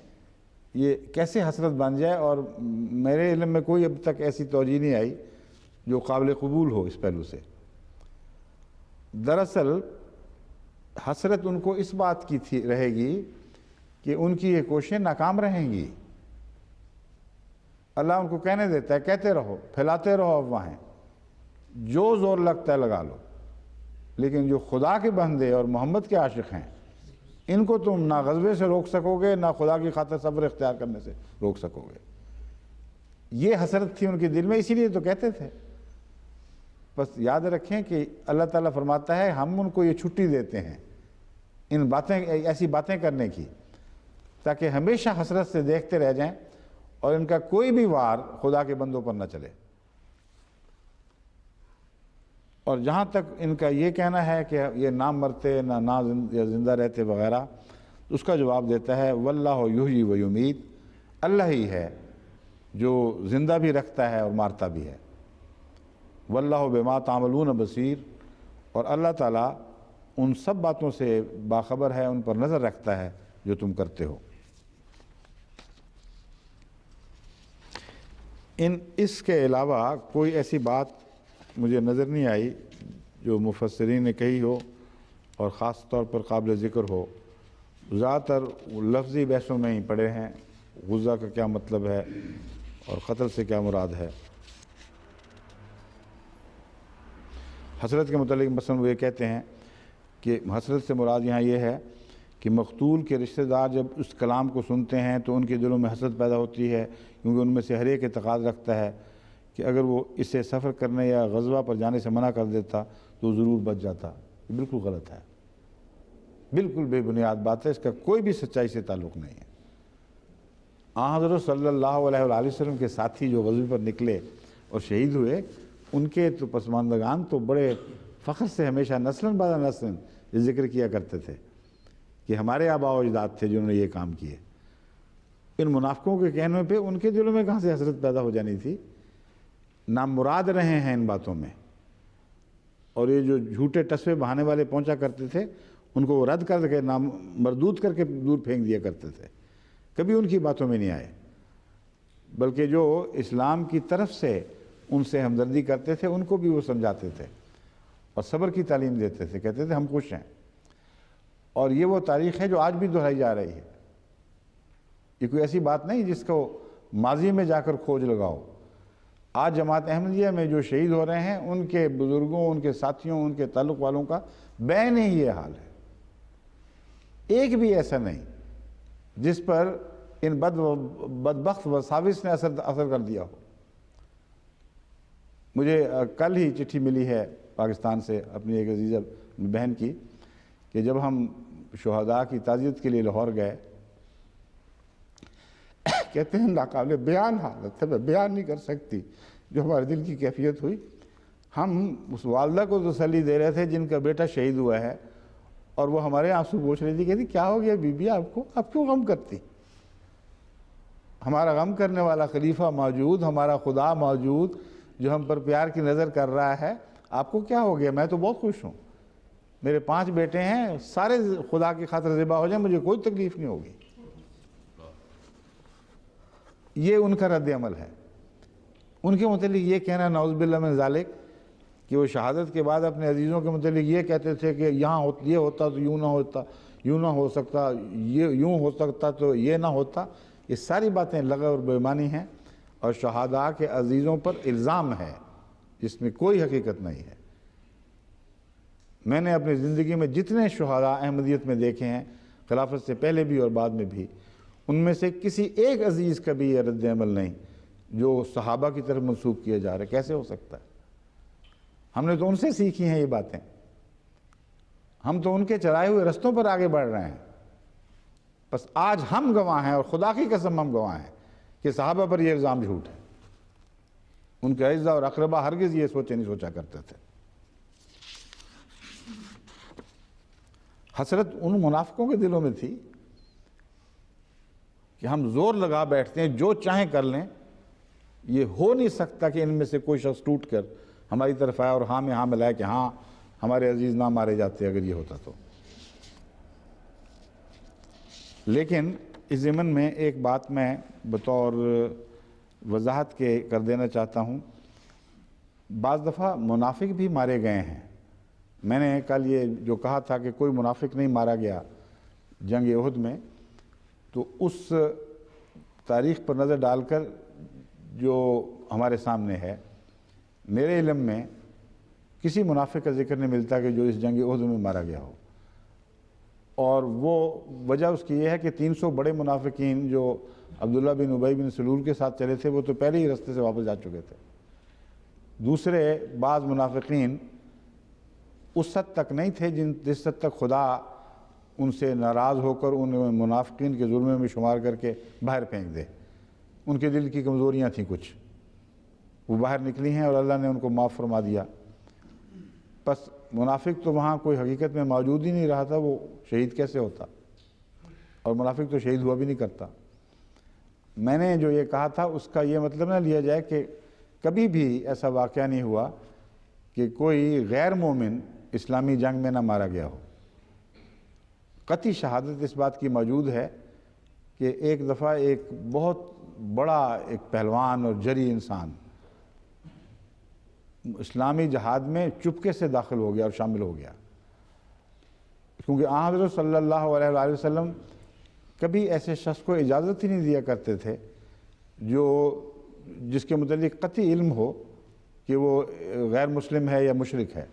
یہ کیسے حسرت بن جائے، اور میرے علم میں کوئی اب تک ایسی توجیہ نہیں آئی جو قابل قبول ہو اس پہلو سے۔ دراصل حسرت ان کو اس بات کی رہے گی کہ ان کی یہ کوششیں ناکام رہیں گی۔ اللہ ان کو کہنے دیتا ہے کہتے رہو، پھیلاتے رہو افواہیں، جو زور لگتا ہے لگا لو، لیکن جو خدا کے بندے اور محمد کے عاشق ہیں ان کو تم نہ غزوے سے روک سکو گے، نہ خدا کی خاطر صبر اختیار کرنے سے روک سکو گے۔ یہ حسرت تھی ان کے دل میں، اسی لیے تو کہتے تھے۔ بس یاد رکھیں کہ اللہ تعالیٰ فرماتا ہے ہم ان کو یہ چھٹی دیتے ہیں ان باتیں، ایسی باتیں کرنے کی، تاکہ ہمیشہ حسرت سے دیکھتے رہ جائیں اور ان کا کوئی بھی وار خدا کے بندوں پر نہ چلے۔ اور جہاں تک ان کا یہ کہنا ہے کہ یہ نہ مرتے نہ زندہ رہتے وغیرہ، اس کا جواب دیتا ہے واللہ یحیی و یمیت، اللہ ہی ہے جو زندہ بھی رکھتا ہے اور مارتا بھی ہے، واللہ بما تعملون بصیر، اور اللہ تعالیٰ ان سب باتوں سے باخبر ہے، ان پر نظر رکھتا ہے جو تم کرتے ہو۔ اس کے علاوہ کوئی ایسی بات مجھے نظر نہیں آئی جو مفسرین نے کہی ہو اور خاص طور پر قابل ذکر ہو۔ زیادہ تر لفظی بحثوں میں ہی پڑے ہیں، غزہ کا کیا مطلب ہے اور قتل سے کیا مراد ہے۔ حسرت کے متعلق مثلا وہ یہ کہتے ہیں کہ حسرت سے مراد یہاں یہ ہے کہ مقتول کے رشتہ دار جب اس کلام کو سنتے ہیں تو ان کے دلوں میں حسرت پیدا ہوتی ہے، کیونکہ ان میں سے ہر ایک اعتقاد رکھتا ہے کہ اگر وہ اسے سفر کرنے یا غزوہ پر جانے سے منع کر دیتا تو ضرور بچ جاتا۔ یہ بالکل غلط ہے، بالکل بے بنیاد بات ہے، اس کا کوئی بھی سچائی سے تعلق نہیں ہے۔ حضرت صلی اللہ علیہ وآلہ وسلم کے ساتھی جو غزوے پر نکلے اور شہید ہوئے، ان کے تو پسماندگان تو بڑے فخر سے ہمیشہ نسلاً بعد نسلاً یہ ذکر کیا کرتے تھے کہ ہمارے آباء و اجداد تھے جنہوں نے یہ کام کیے۔ ان منافقوں کے کہنے پہ ان کے دلوں میں کہاں سے حسرت پیدا ہو جانی تھی؟ نامراد رہے ہیں ان باتوں میں، اور یہ جو جھوٹے ٹسوے بہانے والے پہنچا کرتے تھے ان کو وہ رد کر کے مردود کر کے دور پھینک دیا کرتے تھے، کبھی ان کی باتوں میں نہیں آئے، بلکہ جو اسلام کی طرف سے ان سے ہمدردی کرتے تھے ان کو بھی وہ سمجھاتے تھے اور صبر کی تعلیم دیتے تھے، کہتے تھے ہم خوش ہیں۔ اور یہ وہ تاریخ ہے جو آج بھی دہرائی جا رہی ہے، یہ کوئی ایسی بات نہیں جس کو ماضی میں جا کر کھوج لگاؤ۔ آج جماعت احمدیہ میں جو شہید ہو رہے ہیں ان کے بزرگوں، ان کے ساتھیوں، ان کے تعلق والوں کا بین ہی یہ حال ہے، ایک بھی ایسا نہیں جس پر ان بدبخت وساوس نے اثر کر دیا ہو۔ مجھے کل ہی چٹھی ملی ہے پاکستان سے اپنی ایک عزیزہ بہن کی کہ جب ہم شہداء کی تعزیت کے لیے لاہور گئے، کہتے ہیں ناقابل بیان حالت ہے، میں بیان نہیں کر سکتی جو ہمارے دل کی کیفیت ہوئی۔ ہم اس والدہ کو تسلی دے رہے تھے جن کا بیٹا شہید ہوا ہے، اور وہ ہمارے آنسو پوچھ رہی تھی، کہتی کیا ہو گیا بی بی آپ کو، آپ کیوں غم کرتی؟ ہمارا غم کرنے والا خلیفہ موجود، ہمارا خدا موجود جو ہم پر پیار کی نظر کر رہا ہے، آپ کو کیا ہو گیا؟ میں تو بہت خوش ہوں، میرے 5 بیٹے ہیں، سارے خدا کی خاطر ذبح ہو جائیں، مجھے کوئی تکلیف نہیں ہوگی۔ یہ ان کا رد عمل ہے۔ ان کے متعلق یہ کہنا نعوذ باللہ من ذالک کہ وہ شہادت کے بعد اپنے عزیزوں کے متعلق یہ کہتے تھے کہ یہاں یہ ہوتا تو یوں نہ ہوتا، یوں نہ ہو سکتا، یہ یوں ہو سکتا تو یہ نہ ہوتا، یہ ساری باتیں لغو اور بے معنی ہیں اور شہداء کے عزیزوں پر الزام ہے جس میں کوئی حقیقت نہیں ہے۔ میں نے اپنی زندگی میں جتنے شہداء احمدیت میں دیکھے ہیں، خلافت سے پہلے بھی اور بعد میں بھی، ان میں سے کسی ایک عزیز کا بھی یہ رد عمل نہیں جو صحابہ کی طرف منسوب کیا جا رہا ہے۔ کیسے ہو سکتا ہے؟ ہم نے تو ان سے سیکھی ہیں یہ باتیں، ہم تو ان کے چلائے ہوئے رستوں پر آگے بڑھ رہے ہیں۔ بس آج ہم گواہ ہیں اور خدا کی قسم ہم گواہ ہیں کہ صحابہ پر یہ الزام جھوٹ ہے۔ ان کے اعزاء اور اقربا ہرگز یہ نہیں سوچا کرتے تھے۔ حسرت ان منافقوں کے دلوں میں تھی کہ ہم زور لگا بیٹھتے ہیں جو چاہیں کر لیں، یہ ہو نہیں سکتا کہ ان میں سے کوئی شخص ٹوٹ کر ہماری طرف آیا اور ہاں میں ہاں ملائے کہ ہاں ہمارے عزیز نہ مارے جاتے اگر یہ ہوتا تو۔ لیکن اس ضمن میں ایک بات میں بطور وضاحت کے کر دینا چاہتا ہوں، بعض دفعہ منافق بھی مارے گئے ہیں۔ میں نے کل یہ جو کہا تھا کہ کوئی منافق نہیں مارا گیا جنگ احد میں، تو اس تاریخ پر نظر ڈال کر جو ہمارے سامنے ہے، میرے علم میں کسی منافق کا ذکر نہیں ملتا کہ جو اس جنگ احد میں مارا گیا ہو، اور وہ وجہ اس کی یہ ہے کہ 300 بڑے منافقین جو عبداللہ بن ابی بن سلول کے ساتھ چلے تھے وہ تو پہلے ہی رستے سے واپس جا چکے تھے۔ دوسرے بعض منافقین اس حد تک نہیں تھے جس حد تک خدا ان سے ناراض ہو کر ان منافقین کے ظلم میں شمار کر کے باہر پھینک دے۔ ان کے دل کی کمزوریاں تھیں کچھ، وہ باہر نکلی ہیں اور اللہ نے ان کو معاف فرما دیا۔ بس منافق تو وہاں کوئی حقیقت میں موجود ہی نہیں رہا تھا، وہ شہید کیسے ہوتا؟ اور منافق تو شہید ہوا بھی نہیں کرتا۔ میں نے جو یہ کہا تھا اس کا یہ مطلب نہ لیا جائے کہ کبھی بھی ایسا واقعہ نہیں ہوا کہ کوئی غیر مومن اسلامی جنگ میں نہ مارا گیا ہو۔ قطعی شہادت اس بات کی موجود ہے کہ ایک دفعہ ایک بہت بڑا ایک پہلوان اور جری انسان اسلامی جہاد میں چپکے سے داخل ہو گیا اور شامل ہو گیا، کیونکہ حضرت صلی اللہ علیہ وآلہ وسلم کبھی ایسے شخص کو اجازت ہی نہیں دیا کرتے تھے جس کے متعلق قطعی علم ہو کہ وہ غیر مسلم ہے یا مشرک ہے۔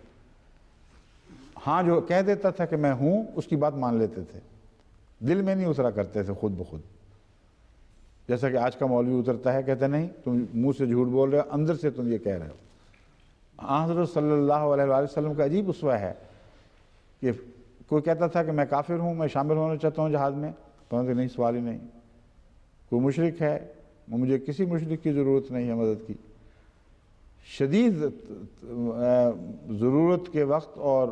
ہاں جو کہہ دیتا تھا کہ میں ہوں، اس کی بات مان لیتے تھے، دل میں نہیں اترا کرتے تھے خود بخود، جیسا کہ آج کا مولوی اترتا ہے، کہتا نہیں تم منہ سے جھوٹ بول رہے ہو، اندر سے تم یہ کہہ رہے ہو۔ حضرت صلی اللہ علیہ وآلہ وسلم کا عجیب اسوہ ہے کہ کوئی کہتا تھا کہ میں کافر ہوں، میں شامل ہونا چاہتا ہوں جہاد میں، کہ نہیں، سوال ہی نہیں۔ کوئی مشرک ہے، مجھے کسی مشرک کی ضرورت نہیں ہے مدد کی۔ شدید ضرورت کے وقت اور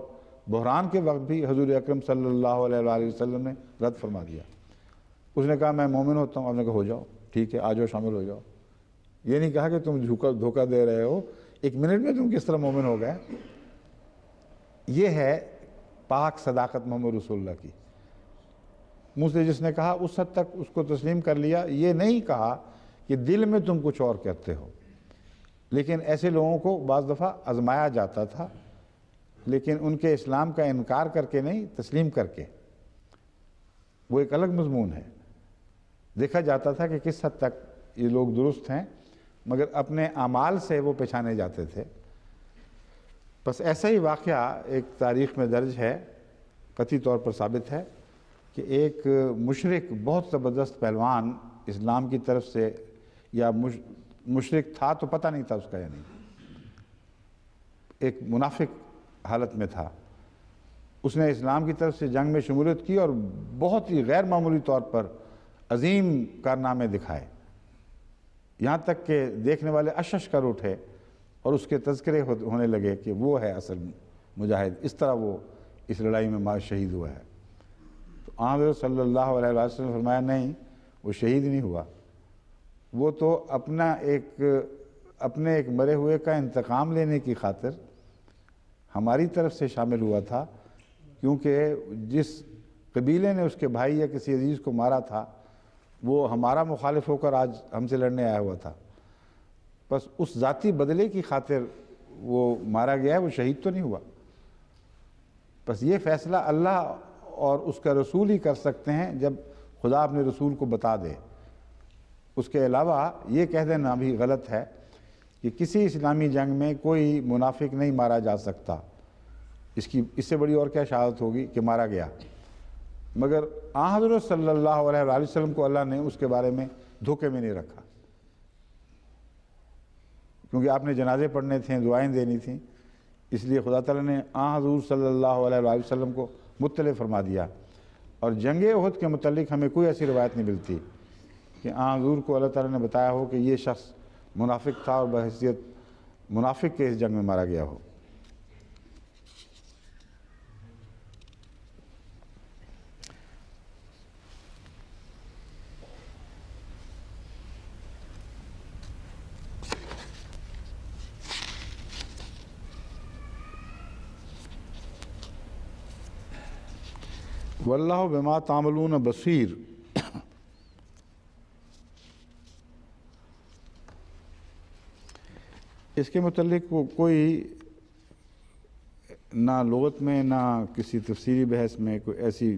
بحران کے وقت بھی حضور اکرم صلی اللہ علیہ وآلہ وسلم نے رد فرما دیا۔ اس نے کہا میں مومن ہوتا ہوں، آپ نے کہا ہو جاؤ، ٹھیک ہے، آ جاؤ، شامل ہو جاؤ۔ یہ نہیں کہا کہ تم دھوکہ دے رہے ہو، ایک منٹ میں تم کس طرح مومن ہو گئے۔ یہ ہے پاک صداقت محمد رسول اللہ کی۔ منہ سے جس نے کہا اس حد تک اس کو تسلیم کر لیا، یہ نہیں کہا کہ دل میں تم کچھ اور کرتے ہو۔ لیکن ایسے لوگوں کو بعض دفعہ آزمایا جاتا تھا، لیکن ان کے اسلام کا انکار کر کے نہیں، تسلیم کر کے۔ وہ ایک الگ مضمون ہے۔ دیکھا جاتا تھا کہ کس حد تک یہ لوگ درست ہیں، مگر اپنے اعمال سے وہ پہچانے جاتے تھے۔ بس ایسا ہی واقعہ ایک تاریخ میں درج ہے، قطعی طور پر ثابت ہے کہ ایک مشرک بہت زبردست پہلوان اسلام کی طرف سے، یا مشرک تھا تو پتہ نہیں تھا اس کا، یعنی ایک منافق حالت میں تھا، اس نے اسلام کی طرف سے جنگ میں شمولیت کی اور بہت ہی غیر معمولی طور پر عظیم کارنامے دکھائے، یہاں تک کہ دیکھنے والے اشش کر اٹھے اور اس کے تذکرے ہونے لگے کہ وہ ہے اصل مجاہد، اس طرح وہ اس لڑائی میں شہید ہوا ہے۔ تو حضرت صلی اللہ علیہ وسلم نے فرمایا نہیں، وہ شہید نہیں ہوا، وہ تو اپنے ایک مرے ہوئے کا انتقام لینے کی خاطر ہماری طرف سے شامل ہوا تھا، کیونکہ جس قبیلے نے اس کے بھائی یا کسی عزیز کو مارا تھا وہ ہمارا مخالف ہو کر آج ہم سے لڑنے آیا ہوا تھا، بس اس ذاتی بدلے کی خاطر وہ مارا گیا ہے، وہ شہید تو نہیں ہوا۔ بس یہ فیصلہ اللہ اور اس کا رسول ہی کر سکتے ہیں جب خدا اپنے رسول کو بتا دے۔ اس کے علاوہ یہ کہہ دینا بھی غلط ہے کہ کسی اسلامی جنگ میں کوئی منافق نہیں مارا جا سکتا، اس سے بڑی اور کیا شہادت ہوگی کہ مارا گیا۔ مگر حضرت صلی اللہ علیہ وآلہ وسلم کو اللہ نے اس کے بارے میں دھوکے میں نہیں رکھا، کیونکہ آپ نے جنازے پڑھنے تھے، دعائیں دینی تھیں، اس لیے خدا تعالیٰ نے حضور صلی اللہ علیہ وآلہ وسلم کو مطلع فرما دیا۔ اور جنگ احد کے متعلق ہمیں کوئی ایسی روایت نہیں ملتی کہ حضور کو اللہ تعالیٰ نے بتایا ہو کہ یہ شخص منافق تھا اور بحیثیت منافق کے اس جنگ میں مارا گیا ہو۔ واللہ بما تعملون بصیر، اس کے متعلق کوئی نہ لغت میں نہ کسی تفسیری بحث میں کوئی ایسی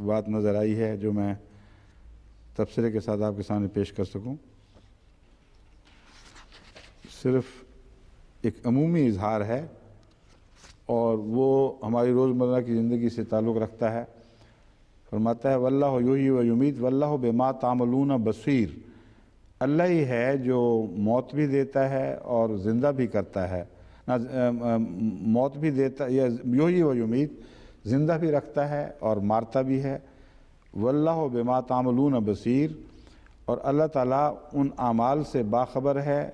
بات نظر آئی ہے جو میں تبصرے کے ساتھ آپ کے سامنے پیش کر سکوں۔ صرف ایک عمومی اظہار ہے اور وہ ہماری روزمرہ کی زندگی سے تعلق رکھتا ہے۔ فرماتا ہے واللہ یحیی و یمیت واللہ بما تعملون بصیر، اللہ ہی ہے جو موت بھی دیتا ہے اور زندہ بھی کرتا ہے، موت بھی دیتا یا یحیی و یمیت، زندہ بھی رکھتا ہے اور مارتا بھی ہے۔ واللہ بما تعملون بصیر، اور اللہ تعالیٰ ان اعمال سے باخبر ہے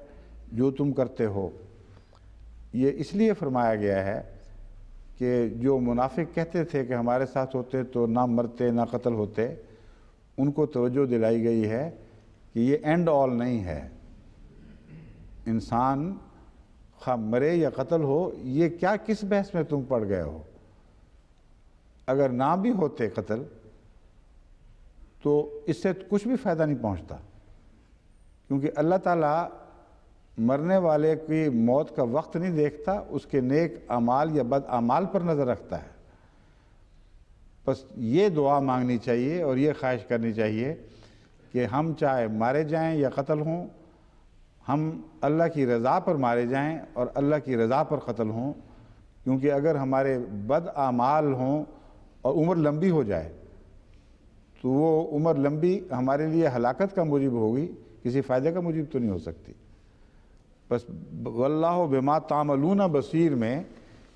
جو تم کرتے ہو۔ یہ اس لیے فرمایا گیا ہے کہ جو منافق کہتے تھے کہ ہمارے ساتھ ہوتے تو نہ مرتے نہ قتل ہوتے، ان کو توجہ دلائی گئی ہے کہ یہ اینڈ آل نہیں ہے. انسان خواہ مرے یا قتل ہو، یہ کیا کس بحث میں تم پڑ گئے ہو؟ اگر نہ بھی ہوتے قتل تو اس سے کچھ بھی فائدہ نہیں پہنچتا، کیونکہ اللہ تعالیٰ مرنے والے کی موت کا وقت نہیں دیکھتا، اس کے نیک اعمال یا بد اعمال پر نظر رکھتا ہے. بس یہ دعا مانگنی چاہیے اور یہ خواہش کرنی چاہیے کہ ہم چاہے مارے جائیں یا قتل ہوں، ہم اللہ کی رضا پر مارے جائیں اور اللہ کی رضا پر قتل ہوں. کیونکہ اگر ہمارے بد اعمال ہوں اور عمر لمبی ہو جائے تو وہ عمر لمبی ہمارے لیے ہلاکت کا موجب ہوگی، کسی فائدے کا موجب تو نہیں ہو سکتی. بس واللہ بما تعملون بصیر میں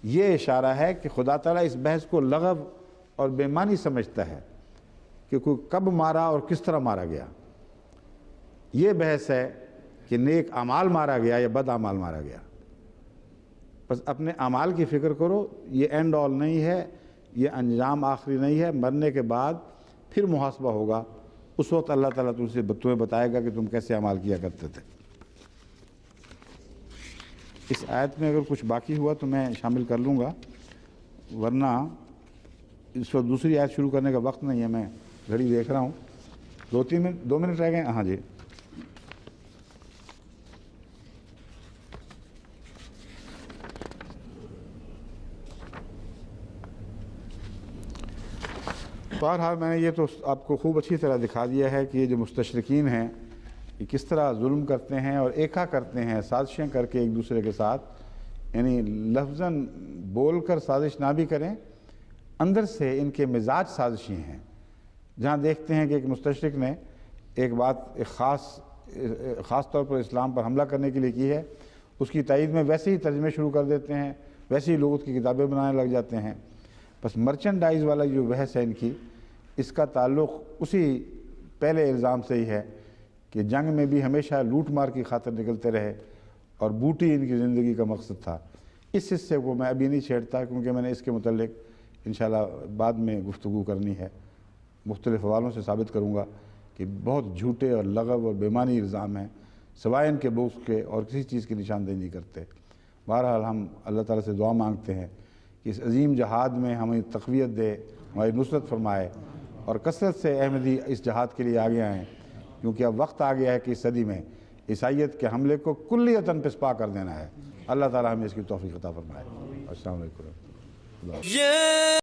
یہ اشارہ ہے کہ خدا تعالیٰ اس بحث کو لغو اور بے معنی سمجھتا ہے کہ کوئی کب مارا اور کس طرح مارا گیا. یہ بحث ہے کہ نیک اعمال مارا گیا یا بد اعمال مارا گیا. بس اپنے اعمال کی فکر کرو، یہ اینڈ آل نہیں ہے، یہ انجام آخری نہیں ہے. مرنے کے بعد پھر محاسبہ ہوگا، اس وقت اللہ تعالیٰ تمہیں بتائے گا کہ تم کیسے اعمال کیا کرتے تھے. اس آیت میں اگر کچھ باقی ہوا تو میں شامل کر لوں گا، ورنہ اس وقت دوسری آیت شروع کرنے کا وقت نہیں ہے. میں گھڑی دیکھ رہا ہوں، 2 منٹ رہ گئے. ہاں جی. بہرحال میں نے یہ تو آپ کو خوب اچھی طرح دکھا دیا ہے کہ یہ جو مستشرقین ہیں یہ کس طرح ظلم کرتے ہیں اور ایکا کرتے ہیں، سازشیں کر کے ایک دوسرے کے ساتھ. یعنی لفظاً بول کر سازش نہ بھی کریں، اندر سے ان کے مزاج سازشی ہیں. جہاں دیکھتے ہیں کہ ایک مستشرق نے ایک بات ایک خاص طور پر اسلام پر حملہ کرنے کے لیے کی ہے، اس کی تائید میں ویسے ہی ترجمے شروع کر دیتے ہیں، ویسے ہی لغت کی کتابیں بنانے لگ جاتے ہیں. بس مرچنڈائز والا جو بحث ہے ان کی، اس کا تعلق اسی پہلے الزام سے ہی ہے کہ جنگ میں بھی ہمیشہ لوٹ مار کی خاطر نکلتے رہے اور بوٹی ان کی زندگی کا مقصد تھا. اس حصے کو میں ابھی نہیں چھیڑتا کیونکہ میں نے اس کے متعلق انشاءاللہ بعد میں گفتگو کرنی ہے. مختلف حوالوں سے ثابت کروں گا کہ بہت جھوٹے اور لغو اور بے معنی الزام ہیں، سوائے ان کے بغض کے اور کسی چیز کی نشاندہی نہیں کرتے. بہرحال ہم اللہ تعالیٰ سے دعا مانگتے ہیں کہ اس عظیم جہاد میں ہمیں تقویت دے، ہماری نصرت فرمائے اور کثرت سے احمدی اس جہاد کے لیے آگے آئیں، کیونکہ اب وقت آ گیا ہے کہ اس صدی میں عیسائیت کے حملے کو کلیتاً پسپا کر دینا ہے. اللہ تعالیٰ ہمیں اس کی توفیق عطا فرمائے. السلام علیکم.